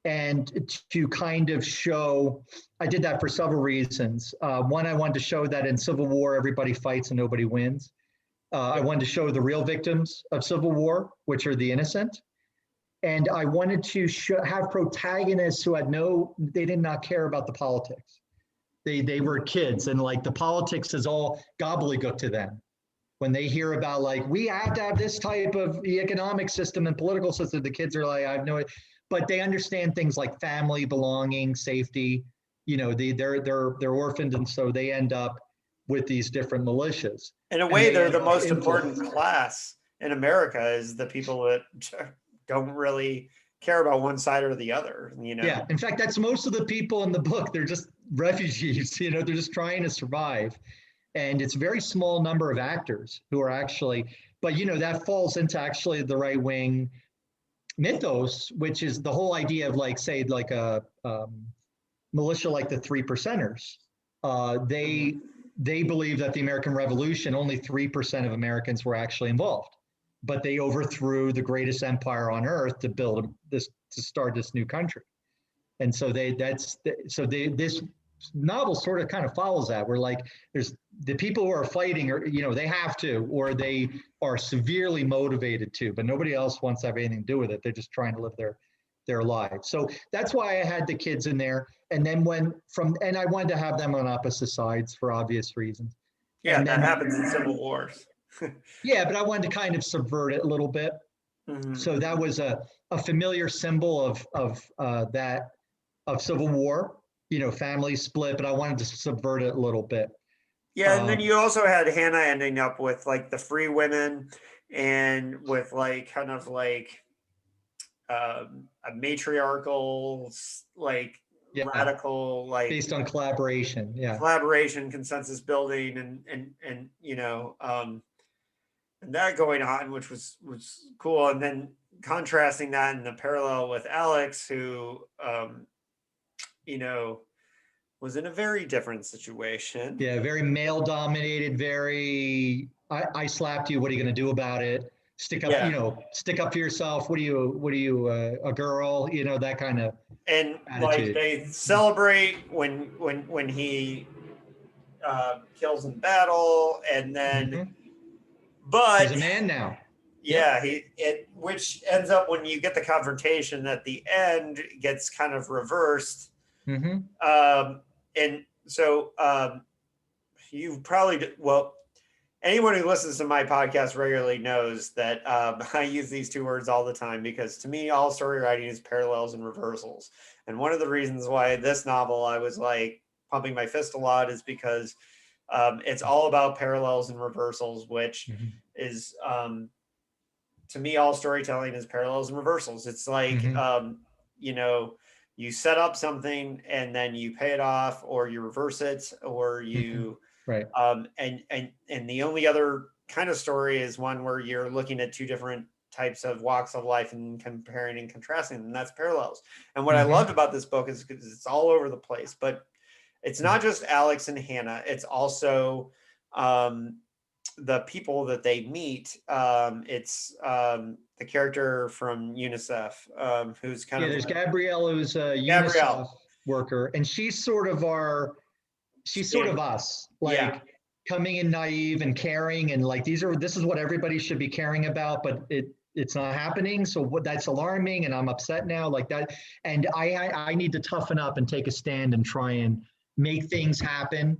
and to kind of show, I did that for several reasons. One, I wanted to show that in Civil War everybody fights and nobody wins. I wanted to show the real victims of Civil War, which are the innocent. And I wanted to have protagonists who they did not care about the politics. They were kids, and like the politics is all gobbledygook to them. When they hear about like, we have to have this type of economic system and political system, the kids are like, I have no idea. But they understand things like family, belonging, safety. They're orphaned, and so they end up with these different militias.
In a way, they're the most important class in America, is the people that don't really care about one side or the other.
Yeah, in fact, that's most of the people in the book. They're just refugees. They're just trying to survive, and it's a very small number of actors who are actually. But that falls into actually the right wing mythos, which is the whole idea of like, say, like a militia like the Three Percenters. They believe that the American Revolution, only 3% of Americans were actually involved, but they overthrew the greatest empire on earth to start this new country. And so this novel sort of kind of follows that. We're like, there's the people who are fighting, or they have to, or they are severely motivated to, but nobody else wants to have anything to do with it. They're just trying to live their lives. So that's why I had the kids in there. And then and I wanted to have them on opposite sides for obvious reasons.
Yeah, and that happens in Civil Wars.
Yeah, but I wanted to kind of subvert it a little bit. Mm-hmm. So that was a familiar symbol of Civil War, family split, but I wanted to subvert it a little bit.
Yeah, and then you also had Hannah ending up with like the free women, and with like kind of like a matriarchal, like radical, like
based on collaboration,
consensus building, and and that going on, which was cool. And then contrasting that in the parallel with Alex, who was in a very different situation.
Yeah, very male dominated, very I slapped you, what are you going to do about it? Stick up, stick up for yourself. What are you, a girl? That kind of
and attitude. Like they celebrate when he kills in battle, and then but
he's a man now.
Yeah, which ends up, when you get the confrontation at the end, gets kind of reversed. Mm-hmm. And so you probably, anyone who listens to my podcast regularly knows that I use these two words all the time, because to me, all story writing is parallels and reversals. And one of the reasons why this novel I was like pumping my fist a lot is because it's all about parallels and reversals, which is, to me, all storytelling is parallels and reversals. It's like, you set up something and then you pay it off, or you reverse it, or you,
right.
And the only other kind of story is one where you're looking at two different types of walks of life and comparing and contrasting, and that's parallels. And what I loved about this book is because it's all over the place, but it's not just Alex and Hannah. It's also the people that they meet, it's the character from UNICEF, who's kind of
there's Gabrielle, who's a
Gabrielle.
UNICEF worker, and she's sort of us, like coming in naive and caring, and like this is what everybody should be caring about, but it's not happening. So that's alarming, and I'm upset now, like that. And I need to toughen up and take a stand and try and make things happen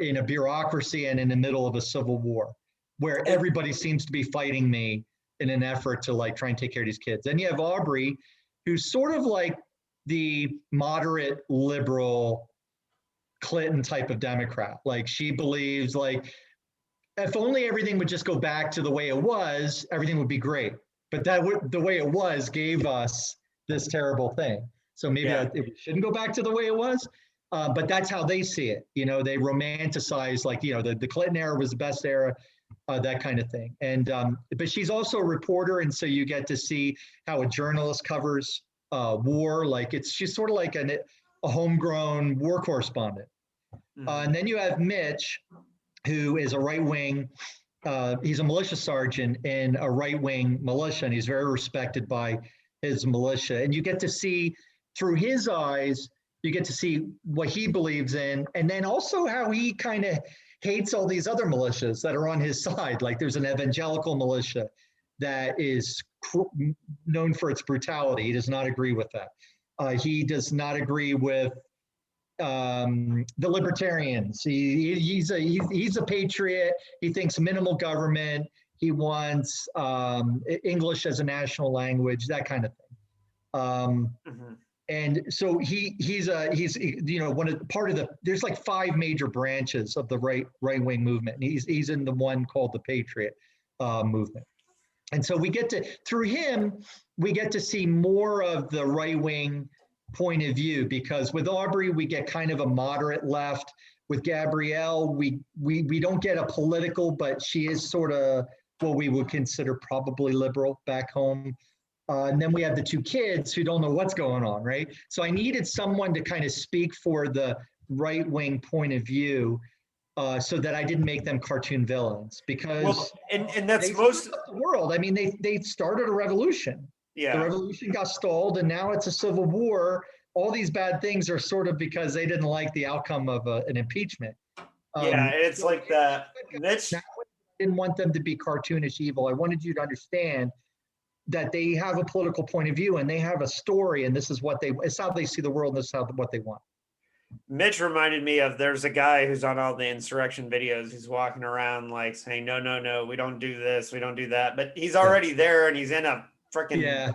in a bureaucracy and in the middle of a civil war, where everybody seems to be fighting me in an effort to like try and take care of these kids. And you have Aubrey, who's sort of like the moderate liberal Clinton type of Democrat. Like she believes like, if only everything would just go back to the way it was, everything would be great. But the way it was gave us this terrible thing. So maybe it shouldn't go back to the way it was. But that's how they see it. You know, they romanticize like, you know, the Clinton era was the best era, that kind of thing. And but she's also a reporter, and so you get to see how a journalist covers war. Like she's sort of like a homegrown war correspondent. And then you have Mitch, who is a right-wing, he's a militia sergeant in a right-wing militia, and he's very respected by his militia. And you get to see through his eyes, you get to see what he believes in, and then also how he kind of hates all these other militias that are on his side. Like there's an evangelical militia that is known for its brutality. He does not agree with that. He does not agree with the libertarians. He's a patriot. He thinks minimal government. He wants English as a national language, that kind of thing. And so he's you know there's like 5 major branches of the right wing movement, and he's in the one called the Patriot movement. And so through him we get to see more of the right wing point of view, because with Aubrey we get kind of a moderate left. With Gabrielle we don't get a political, but she is sort of what we would consider probably liberal back home. And then we have the 2 kids who don't know what's going on, right? So I needed someone to kind of speak for the right-wing point of view, so that I didn't make them cartoon villains, because
and that's
most of the world. I mean, they started a revolution.
Yeah.
The revolution got stalled, and now it's a civil war. All these bad things are sort of because they didn't like the outcome of an impeachment.
It's so like that. Mitch,
I didn't want them to be cartoonish evil. I wanted you to understand that they have a political point of view, and they have a story, and it's how they see the world, and this is what they want.
Mitch reminded me of, there's a guy who's on all the insurrection videos. He's walking around like saying, no, we don't do this, we don't do that. But he's already there, and he's in a freaking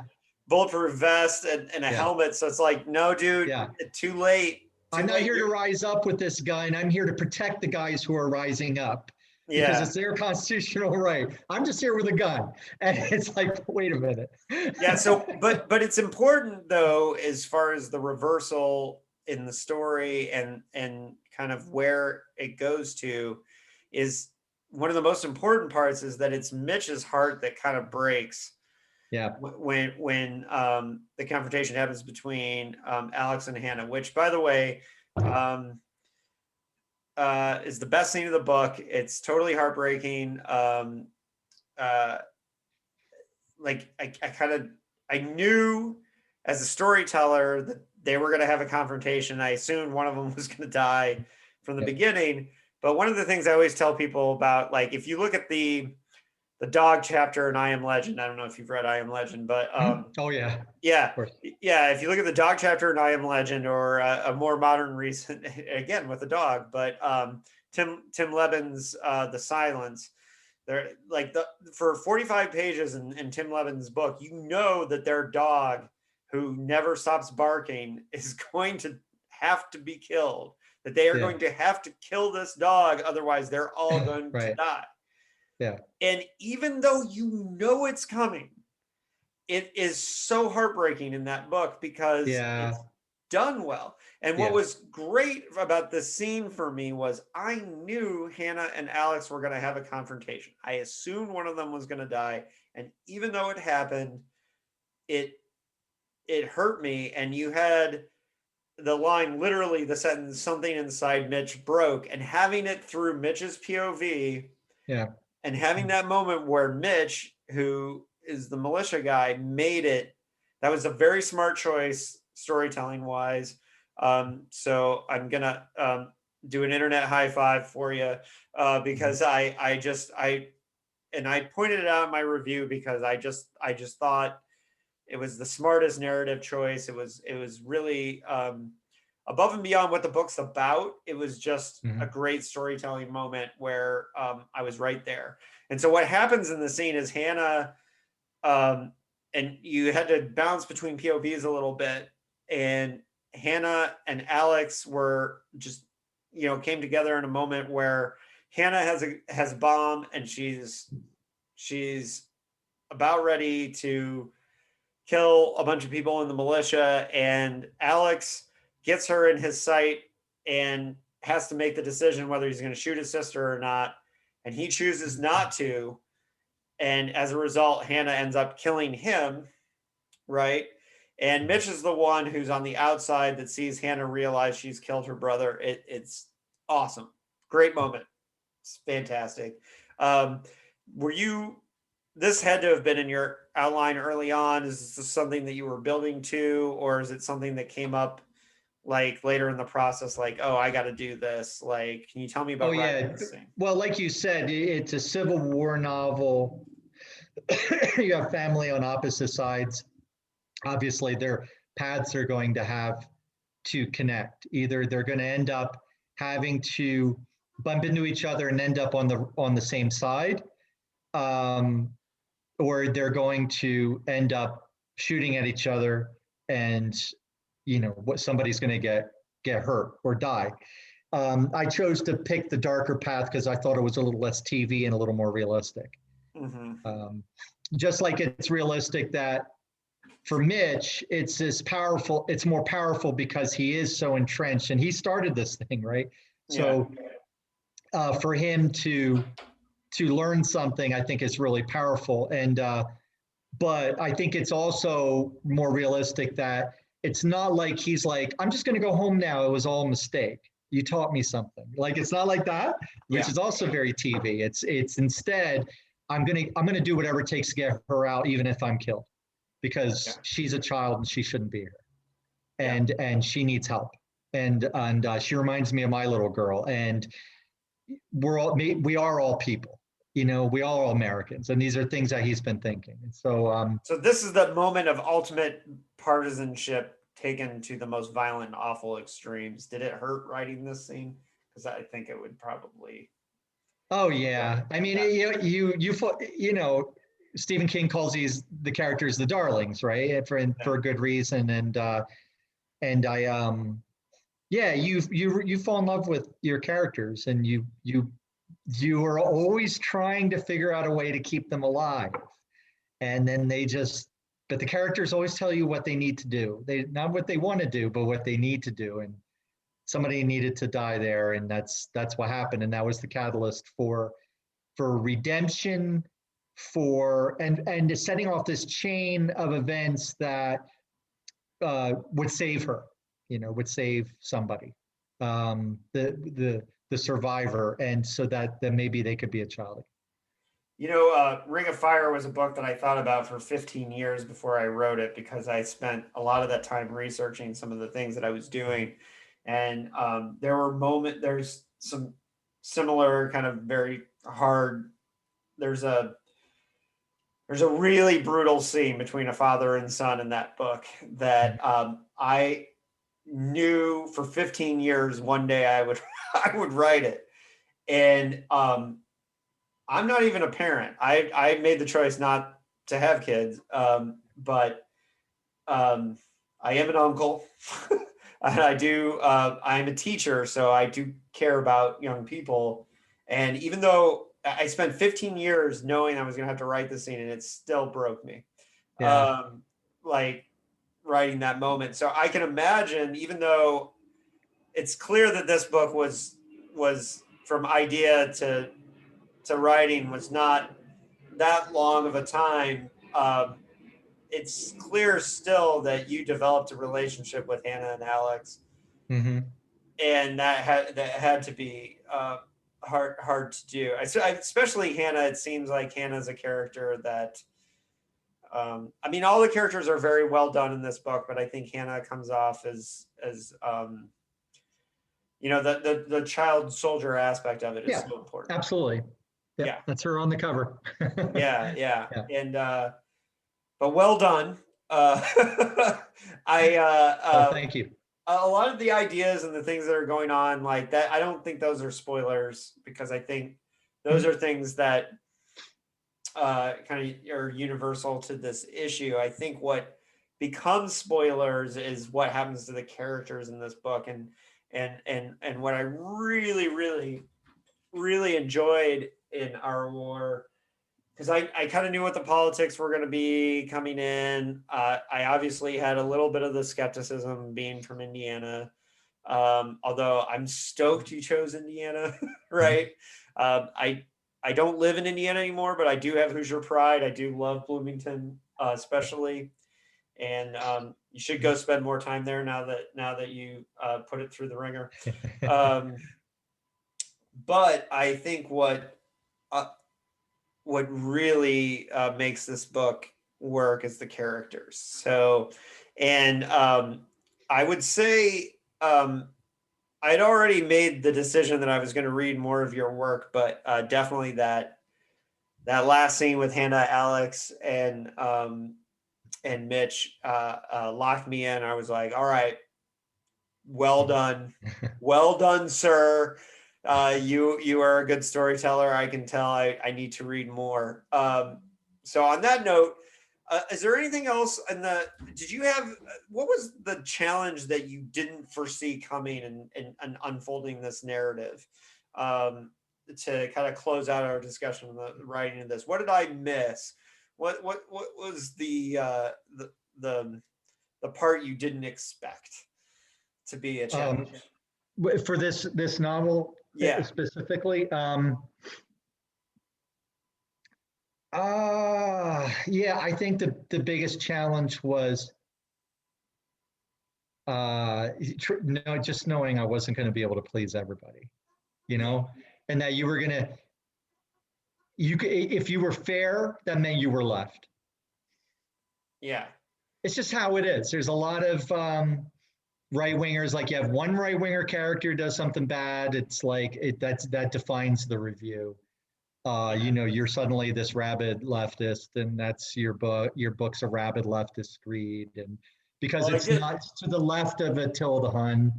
bulletproof vest and a helmet. So it's like, no, dude, too late.
I'm not here to rise up with this gun. I'm here to protect the guys who are rising up. Because it's their constitutional right. I'm just here with a gun. And it's like, wait a minute.
So, but it's important though, as far as the reversal in the story and kind of where it goes to, is one of the most important parts is that it's Mitch's heart that kind of breaks.
Yeah.
When the confrontation happens between Alex and Hannah, which, by the way, is the best scene of the book. It's totally heartbreaking. Like I knew as a storyteller that they were going to have a confrontation. I assumed one of them was going to die from the beginning. But one of the things I always tell people about, like, if you look at the dog chapter in I Am Legend, I don't know if you've read I Am Legend, but if you look at the dog chapter in I Am Legend, or a more modern recent, again with the dog, but Tim Lebbin's The Silence, they're like for 45 pages in Tim Lebbin's book, you know that their dog, who never stops barking, is going to have to be killed, that they are going to have to kill this dog, otherwise they're all going to die.
Yeah.
And even though you know it's coming, it is so heartbreaking in that book, because it's done well. And what was great about the scene for me was I knew Hannah and Alex were going to have a confrontation. I assumed one of them was going to die. And even though it happened, it hurt me. And you had the line, literally the sentence, something inside Mitch broke, and having it through Mitch's POV and having that moment where Mitch, who is the militia guy, made it. That was a very smart choice, storytelling wise. So I'm gonna do an internet high five for you, because I pointed it out in my review because I just thought it was the smartest narrative choice. It was really above and beyond what the book's about. It was just a great storytelling moment where I was right there. And so what happens in the scene is Hannah, and you had to bounce between POVs a little bit, and Hannah and Alex were just, came together in a moment where Hannah has a bomb, and she's about ready to kill a bunch of people in the militia, and Alex gets her in his sight and has to make the decision whether he's going to shoot his sister or not, and he chooses not to, and as a result Hannah ends up killing him, right? And Mitch is the one who's on the outside that sees Hannah realize she's killed her brother. It's awesome. Great moment. It's fantastic. This had to have been in your outline early on. Is this something that you were building to, or is it something that came up like later in the process? Like, oh, I got to do this. Like, can you tell me about writing this thing?
Well, like you said, it's a Civil War novel. You have family on opposite sides. Obviously, their paths are going to have to connect. Either they're going to end up having to bump into each other and end up on the same side, or they're going to end up shooting at each other, and somebody's going to get hurt or die. I chose to pick the darker path because I thought it was a little less TV and a little more realistic. Just like it's realistic that for Mitch, it's more powerful because he is so entrenched and he started this thing, right? Yeah. So for him to learn something, I think is really powerful. And but I think it's also more realistic that it's not like he's like, I'm just going to go home now. It was all a mistake. You taught me something. Like, it's not like that, which is also very TV. It's instead, I'm gonna do whatever it takes to get her out, even if I'm killed, because she's a child and she shouldn't be here, and she needs help. And she reminds me of my little girl. And we are all people. We are all Americans, and these are things that he's been thinking. And so,
so this is the moment of ultimate partisanship taken to the most violent, awful extremes. Did it hurt writing this scene? Because I think it would probably.
Oh yeah, I mean, Stephen King calls the characters the darlings, right? For a good reason, and I you fall in love with your characters, and you are always trying to figure out a way to keep them alive, and then but the characters always tell you what they need to do. Not what they want to do, but what they need to do, and somebody needed to die there, and that's what happened, and that was the catalyst for redemption, and setting off this chain of events that would save her, would save somebody, the survivor, and so that then maybe they could be a child.
Ring of Fire was a book that I thought about for 15 years before I wrote it, because I spent a lot of that time researching some of the things that I was doing. And there's some similar kind of very hard, there's a really brutal scene between a father and son in that book that I knew for 15 years one day I would write it. And I'm not even a parent. I made the choice not to have kids, but I am an uncle. And I'm a teacher, so I do care about young people. And even though I spent 15 years knowing I was going to have to write this scene, and it still broke me, like writing that moment. So I can imagine, even though it's clear that this book was from idea to writing was not that long of a time, it's clear still that you developed a relationship with Hannah and Alex, and that had to be hard to do. Especially Hannah. It seems like Hannah's a character that. I mean, all the characters are very well done in this book, but I think Hannah comes off as you know, the child soldier aspect of it is so important.
Absolutely. Yep,
yeah,
that's her on the cover.
yeah, and but well done.
Thank you.
A lot of the ideas and the things that are going on like that, I don't think those are spoilers, because I think those are things that kind of are universal to this issue. I think what becomes spoilers is what happens to the characters in this book, and what I really enjoyed in our war, because I kind of knew what the politics were going to be coming in. I obviously had a little bit of the skepticism being from Indiana, although I'm stoked you chose Indiana, right? I don't live in Indiana anymore, but I do have Hoosier pride. I do love Bloomington, especially, and you should go spend more time there now that you put it through the ringer. But I think what really makes this book work is the characters. So, and I would say I'd already made the decision that I was going to read more of your work, but definitely that last scene with Hannah, Alex, and Mitch locked me in. I was like, all right, well done, sir. You are a good storyteller. I can tell. I need to read more. So on that note, is there anything else did you have, what was the challenge that you didn't foresee coming and unfolding this narrative, to kind of close out our discussion on the writing of this? What did I miss? What was the part you didn't expect to be a challenge?
For this novel, specifically, I think the biggest challenge was just knowing I wasn't going to be able to please everybody, and that you were if you were fair, that meant you were left.
Yeah,
it's just how it is. There's a lot of right-wingers. Like, you have one right-winger character does something bad, it's like that defines the review. You're suddenly this rabid leftist, and that's your book's a rabid leftist read, and because it's not to the left of Attila Hun.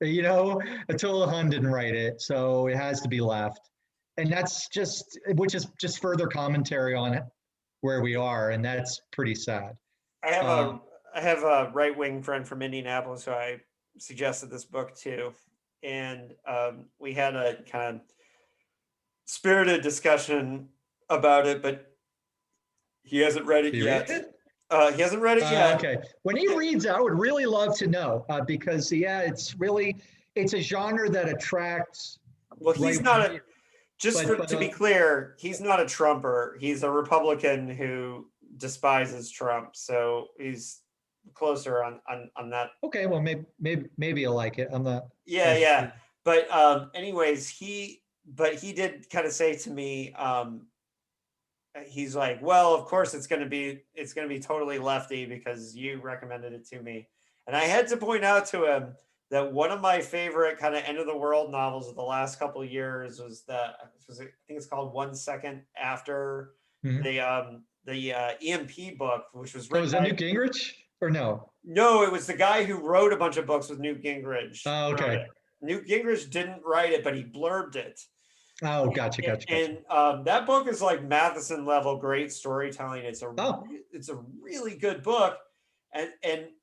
Attila Hun didn't write it, so it has to be left, and which is just further commentary on it, where we are, and that's pretty sad.
I have a right-wing friend from Indianapolis who I suggested this book to, and we had a kind of spirited discussion about it, but he hasn't read it yet. He hasn't read it yet.
Okay. When he reads it, I would really love to know, because it's a genre that attracts.
Well, he's not to be clear, he's not a Trumper. He's a Republican who despises Trump, so he's closer on that.
Okay, well, maybe I'll like it. I'm not.
Yeah. But anyways, he did kind of say to me, he's like, well, of course it's going to be totally lefty because you recommended it to me. And I had to point out to him that one of my favorite kind of end of the world novels of the last couple of years was I think it's called 1 Second After, the EMP book, which was written.
Was that Newt Gingrich or no?
No, it was the guy who wrote a bunch of books with Newt Gingrich.
Oh, okay.
Newt Gingrich didn't write it, but he blurbed it.
Oh, gotcha.
And that book is like Matheson level great storytelling. It's a really good book, and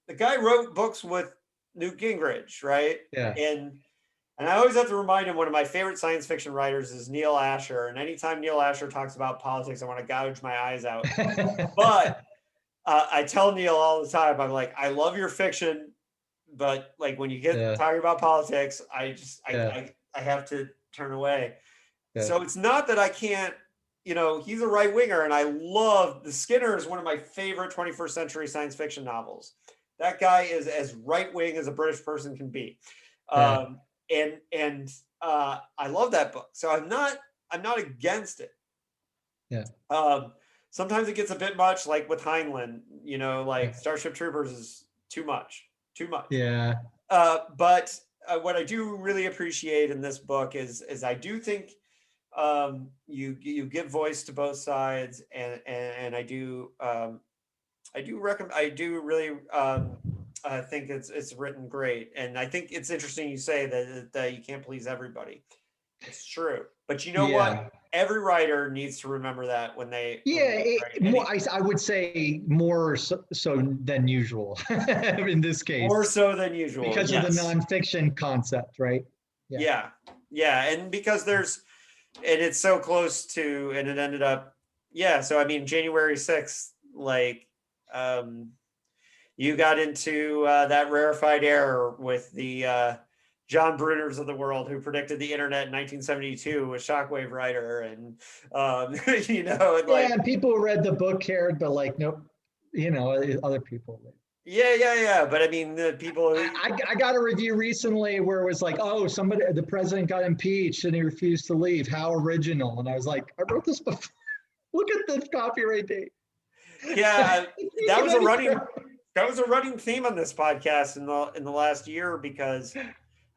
the guy wrote books with Newt Gingrich, right?
Yeah.
And I always have to remind him, one of my favorite science fiction writers is Neil Asher, and anytime Neil Asher talks about politics, I want to gouge my eyes out. But I tell Neil all the time, I'm like, I love your fiction, but like when you get talking about politics, I have to turn away. Yeah. So it's not that I can't, he's a right winger, and I love The Skinner is one of my favorite 21st century science fiction novels. That guy is as right wing as a British person can be. And I love that book. So I'm not against it.
Yeah.
Sometimes it gets a bit much, like with Heinlein, like Starship Troopers is too much.
Yeah.
But what I do really appreciate in this book is I do think you give voice to both sides, and I do recommend. I do really think it's written great, and I think it's interesting you say that you can't please everybody. It's true, but you know what? Every writer needs to remember that when they
I would say more so than usual in this case.
More so than usual
because of the nonfiction concept, right?
Yeah, and because it's so close to, and it ended up, so I mean, January 6th, like, you got into that rarefied air with the John Bruners of the world, who predicted the internet in 1972 with Shockwave Writer, and
and people who read the book cared, but like, nope, other people.
Yeah. But I mean, the people.
I got a review recently where it was like, oh, the president got impeached and he refused to leave. How original! And I was like, I wrote this before. Look at this copyright date.
Yeah, that was a running theme on this podcast in the last year, because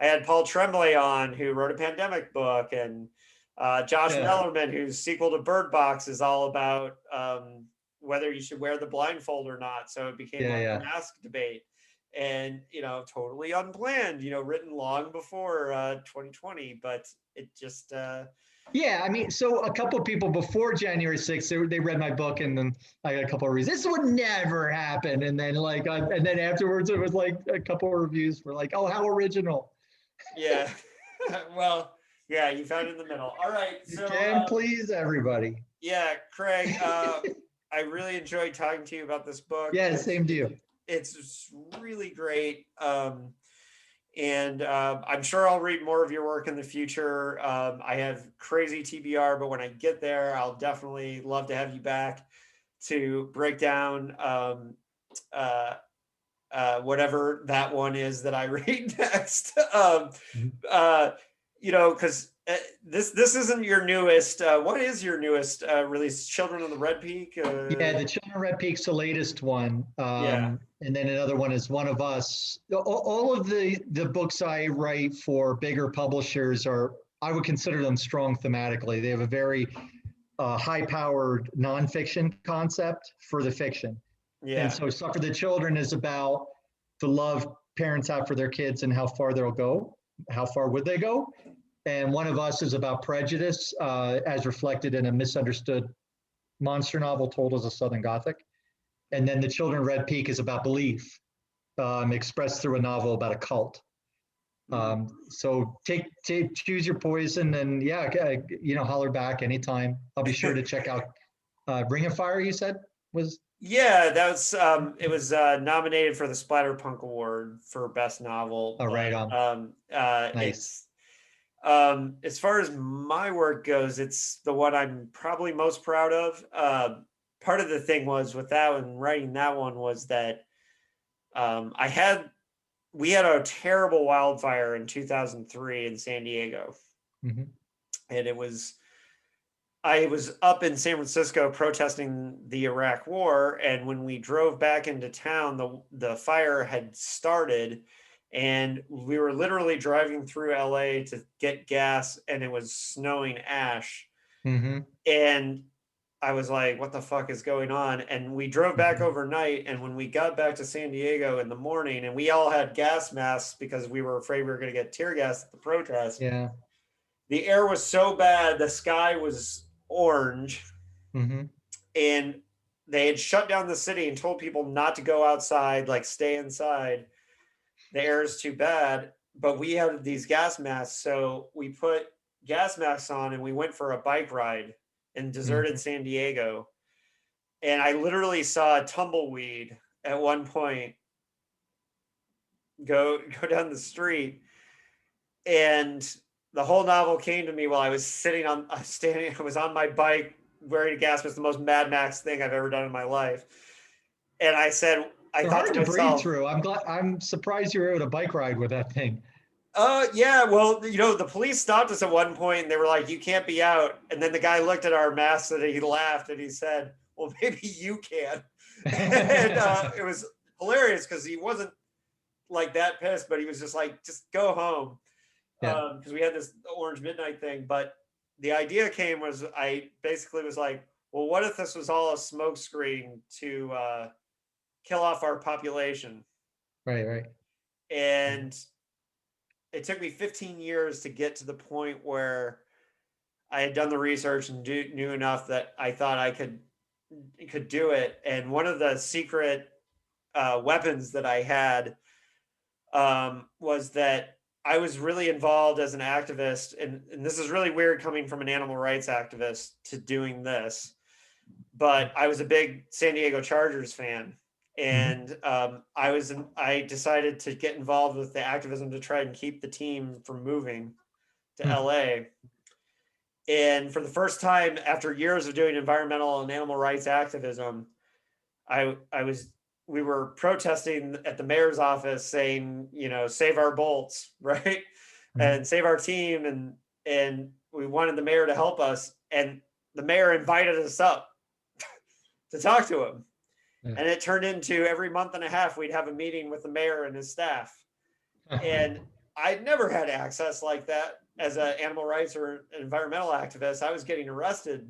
I had Paul Tremblay on, who wrote a pandemic book, and Josh Mellerman, whose sequel to Bird Box is all about whether you should wear the blindfold or not. So it became a mask debate, and totally unplanned, written long before 2020, but it just
I mean, so a couple of people before January 6th, they read my book, and then I got a couple of reviews. This would never happen. And then and then afterwards, it was like a couple of reviews were like, oh, how original.
Yeah. Well, yeah, you found it in the middle. All right. So
you can please everybody.
Yeah, Craig, I really enjoyed talking to you about this book.
Yeah, same to you.
It's really great. And I'm sure I'll read more of your work in the future. I have crazy TBR, but when I get there, I'll definitely love to have you back to break down whatever that one is that I read next. Because this isn't your newest. What is your newest release? Children of the Red Peak?
The Children of Red Peak's the latest one. And then another one is One of Us. All of the books I write for bigger publishers I would consider them strong thematically. They have a very high-powered nonfiction concept for the fiction. And so Suffer the Children is about the love parents have for their kids and how far they'll go. How far would they go? And One of Us is about prejudice as reflected in a misunderstood monster novel told as a Southern Gothic. And then The Children of Red Peak is about belief expressed through a novel about a cult. So choose your poison, and holler back anytime. I'll be sure to check out Ring of Fire, you said was?
Yeah, that was it was nominated for the Splatterpunk Award for Best Novel.
Oh, right on.
Nice. As far as my work goes, it's the one I'm probably most proud of. Part of the thing was with that one, writing that one, was that we had a terrible wildfire in 2003 in San Diego.
Mm-hmm.
And I was up in San Francisco protesting the Iraq War, and when we drove back into town, the fire had started, and we were literally driving through LA to get gas, and it was snowing ash.
Mm-hmm.
And I was like, what the fuck is going on? And we drove back overnight, and when we got back to San Diego in the morning, and we all had gas masks because we were afraid we were going to get tear gas at the protest.
Yeah.
The air was so bad, the sky was orange.
Mm-hmm.
And they had shut down the city and told people not to go outside, like stay inside. The air is too bad. But we had these gas masks, so we put gas masks on and we went for a bike ride in deserted San Diego. And I literally saw a tumbleweed at one point go down the street. And the whole novel came to me while I was I was on my bike wearing a gas mask, the most Mad Max thing I've ever done in my life. And I said, I thought to myself,
breathe through. I'm surprised you were able to bike ride with that thing.
Yeah, well, the police stopped us at one point and they were like, you can't be out. And then the guy looked at our masks and he laughed and he said, well, maybe you can. And it was hilarious because he wasn't like that pissed, but he was just like, just go home. Because we had this Orange Midnight thing. But the idea was I basically was like, well, what if this was all a smokescreen to kill off our population?
Right.
And it took me 15 years to get to the point where I had done the research and knew enough that I thought I could do it. And one of the secret weapons that I had was that I was really involved as an activist. And this is really weird coming from an animal rights activist to doing this. But I was a big San Diego Chargers fan. And I decided to get involved with the activism to try and keep the team from moving to LA. And for the first time, after years of doing environmental and animal rights activism, we were protesting at the mayor's office saying, save our bolts, right? And save our team. And we wanted the mayor to help us. And the mayor invited us up to talk to him. And it turned into every month and a half, we'd have a meeting with the mayor and his staff. And I'd never had access like that as an animal rights or environmental activist. I was getting arrested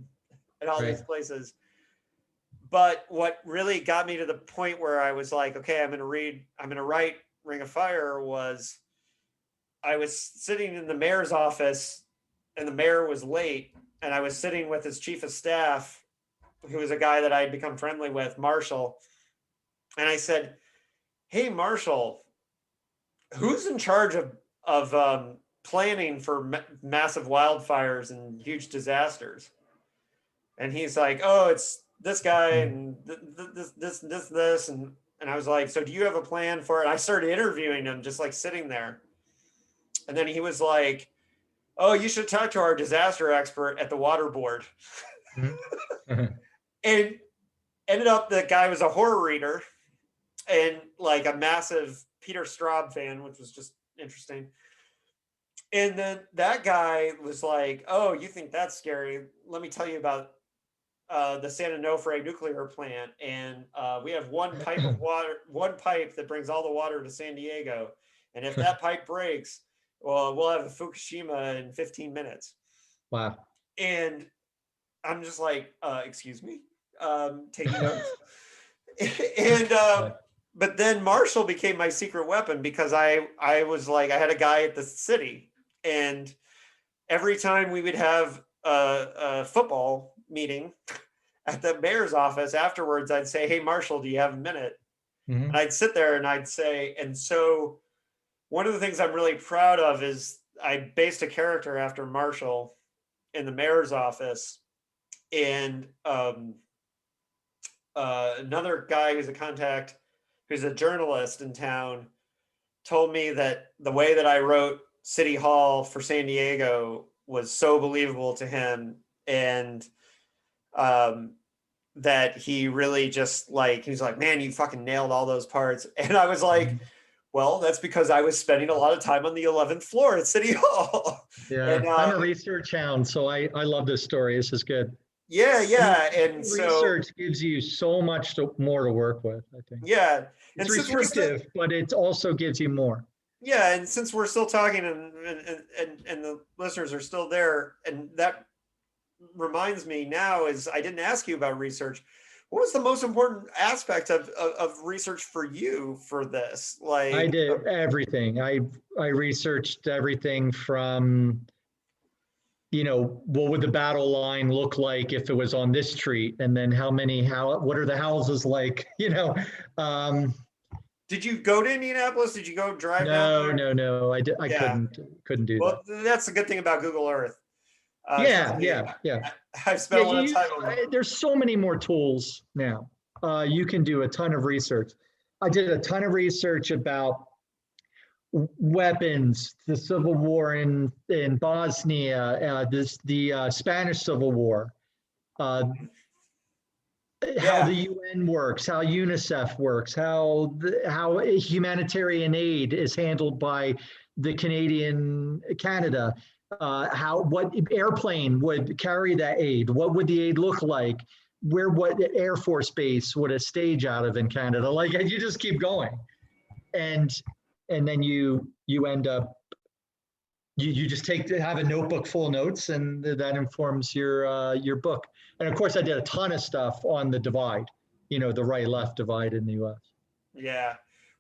at all these places. But what really got me to the point where I was like, okay, I'm going to write Ring of Fire was I was sitting in the mayor's office and the mayor was late. And I was sitting with his chief of staff, who was a guy that I'd become friendly with, Marshall. And I said, hey, Marshall, who's in charge of planning for massive wildfires and huge disasters? And he's like, oh, it's this guy and this. And I was like, so do you have a plan for it? And I started interviewing him, just like sitting there. And then he was like, oh, you should talk to our disaster expert at the water board. And ended up the guy was a horror reader and like a massive Peter Straub fan, which was just interesting. And then that guy was like, oh, you think that's scary? Let me tell you about the San Onofre nuclear plant. And we have one pipe of water, one pipe that brings all the water to San Diego. And if that pipe breaks, well, we'll have a Fukushima in 15 minutes.
Wow.
And I'm just like, excuse me? Taking notes. And but then Marshall became my secret weapon because I was like, I had a guy at the city, and every time we would have a football meeting at the mayor's office afterwards, I'd say, hey, Marshall, do you have a minute? And I'd sit there and I'd say, and so one of the things I'm really proud of is I based a character after Marshall in the mayor's office. And another guy who's a contact, who's a journalist in town, told me that the way that I wrote City Hall for San Diego was so believable to him. And that he really just like, he's like, man, you fucking nailed all those parts. And I was like, well, that's because I was spending a lot of time on the 11th floor at City Hall.
Yeah, and, I'm a research hound, so I love this story. This is good.
Yeah. And
research gives you so much more to work with, I think.
Yeah.
It's restrictive, but it also gives you more.
Yeah, and since we're still talking and the listeners are still there, and that reminds me now is I didn't ask you about research. What was the most important aspect of research for you for this? Like
I did everything. I researched everything from, what would the battle line look like if it was on this street, and then what are the houses like?
Did you go to Indianapolis? Did you go drive down there?
No. I couldn't do that.
Well, that's the good thing about Google Earth.
Yeah.
I've spent a lot of time on that.
There's so many more tools now. You can do a ton of research. I did a ton of research about weapons, the Civil War in Bosnia, the Spanish Civil War, how the UN works, how UNICEF works, how humanitarian aid is handled by the Canada, what airplane would carry that aid? What would the aid look like? What Air Force base would a stage out of in Canada? Like, you just keep going, and then you end up, you just have a notebook full of notes, and that informs your book. And of course, I did a ton of stuff on the divide, the right-left divide in the U.S.
Yeah.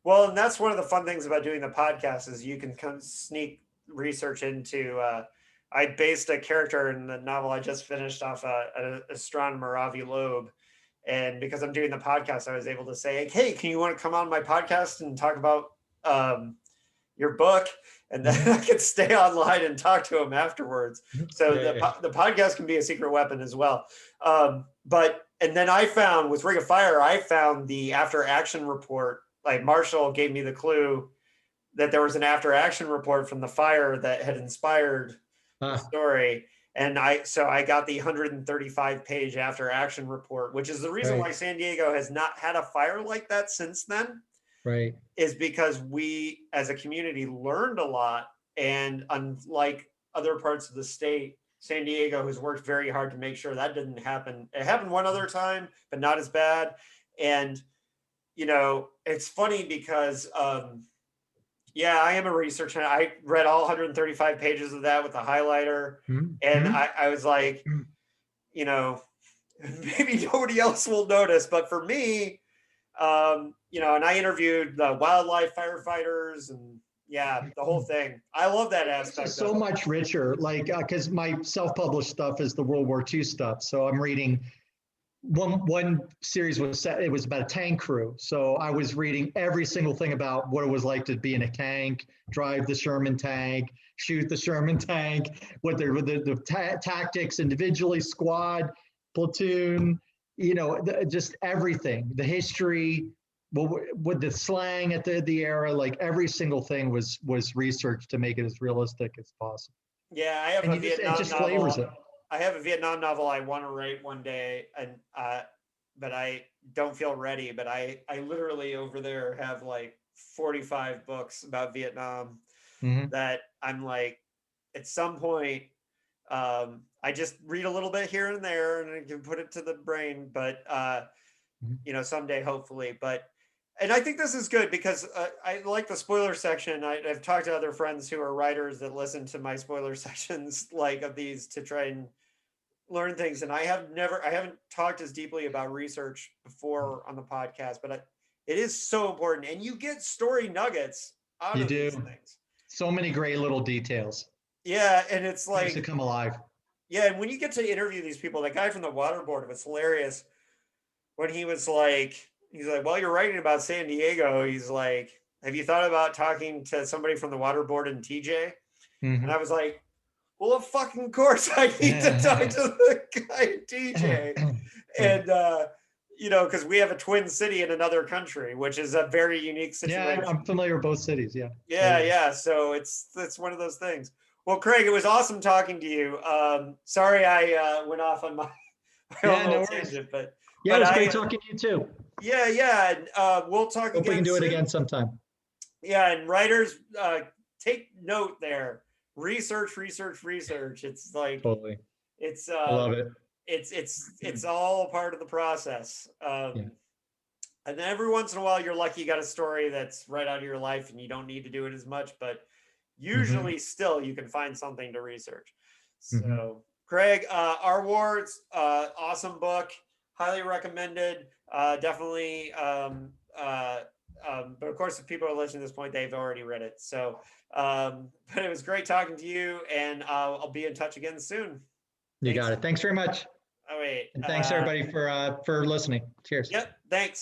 Well, and that's one of the fun things about doing the podcast is you can kind of sneak research into. I based a character in the novel I just finished off an astronomer, Avi Loeb. And because I'm doing the podcast, I was able to say, hey, can you want to come on my podcast and talk about your book? And then I could stay online and talk to him afterwards. So the podcast can be a secret weapon as well. And then I found with Ring of Fire, I found the after action report. Like Marshall gave me the clue that there was an after action report from the fire that had inspired the story. And I got the 135 page after action report, which is the reason why San Diego has not had a fire like that since then.
Right.
Is because we as a community learned a lot. And unlike other parts of the state, San Diego has worked very hard to make sure that didn't happen. It happened one other time, but not as bad. And, it's funny because, I am a researcher. I read all 135 pages of that with a highlighter. And I was like, maybe nobody else will notice, but for me, and I interviewed the wildlife firefighters and the whole thing. I love that aspect.
It's so much richer, like, because my self-published stuff is the World War II stuff. So I'm reading one series it was about a tank crew. So I was reading every single thing about what it was like to be in a tank, drive the Sherman tank, shoot the Sherman tank, what the tactics individually, squad, platoon, just everything, the history, with the slang at the era, like every single thing was researched to make it as realistic as possible.
Yeah, I have a Vietnam novel.
Flavors it.
I have a Vietnam novel I want to write one day, and but I don't feel ready. But I literally over there have like 45 books about Vietnam that I'm like, at some point, I just read a little bit here and there, and I can put it to the brain. But someday, hopefully. And I think this is good because I like the spoiler section. I've talked to other friends who are writers that listen to my spoiler sections, like of these, to try and learn things. And I haven't talked as deeply about research before on the podcast, but it is so important. And you get story nuggets out of these things.
So many great little details.
Yeah, and it's like
to come alive.
Yeah, and when you get to interview these people, the guy from the water board, it was hilarious when he's like, well, you're writing about San Diego. He's like, have you thought about talking to somebody from the water board in TJ? And I was like, well, of fucking course I need to talk to the guy in TJ. And, because we have a twin city in another country, which is a very unique situation.
Yeah, I'm familiar with both cities. Yeah.
Yeah. So it's one of those things. Well, Craig, it was awesome talking to you. Sorry I went off on my own little tangent, but
it was great talking to you too.
Yeah. And we'll talk again.
Hope we can do it
soon.
again sometime.
Yeah, and writers, take note there. Research. It's like
totally.
It's
I love it.
It's all part of the process. And then every once in a while, you're lucky you got a story that's right out of your life, and you don't need to do it as much. But usually, still, you can find something to research. So, Craig, Our Wars, awesome book. Highly recommended. Definitely. But of course, if people are listening to this point, they've already read it. So, but it was great talking to you, and I'll be in touch again soon.
You got it. Thanks very much.
Oh, wait.
And thanks everybody for listening. Cheers.
Yep. Thanks.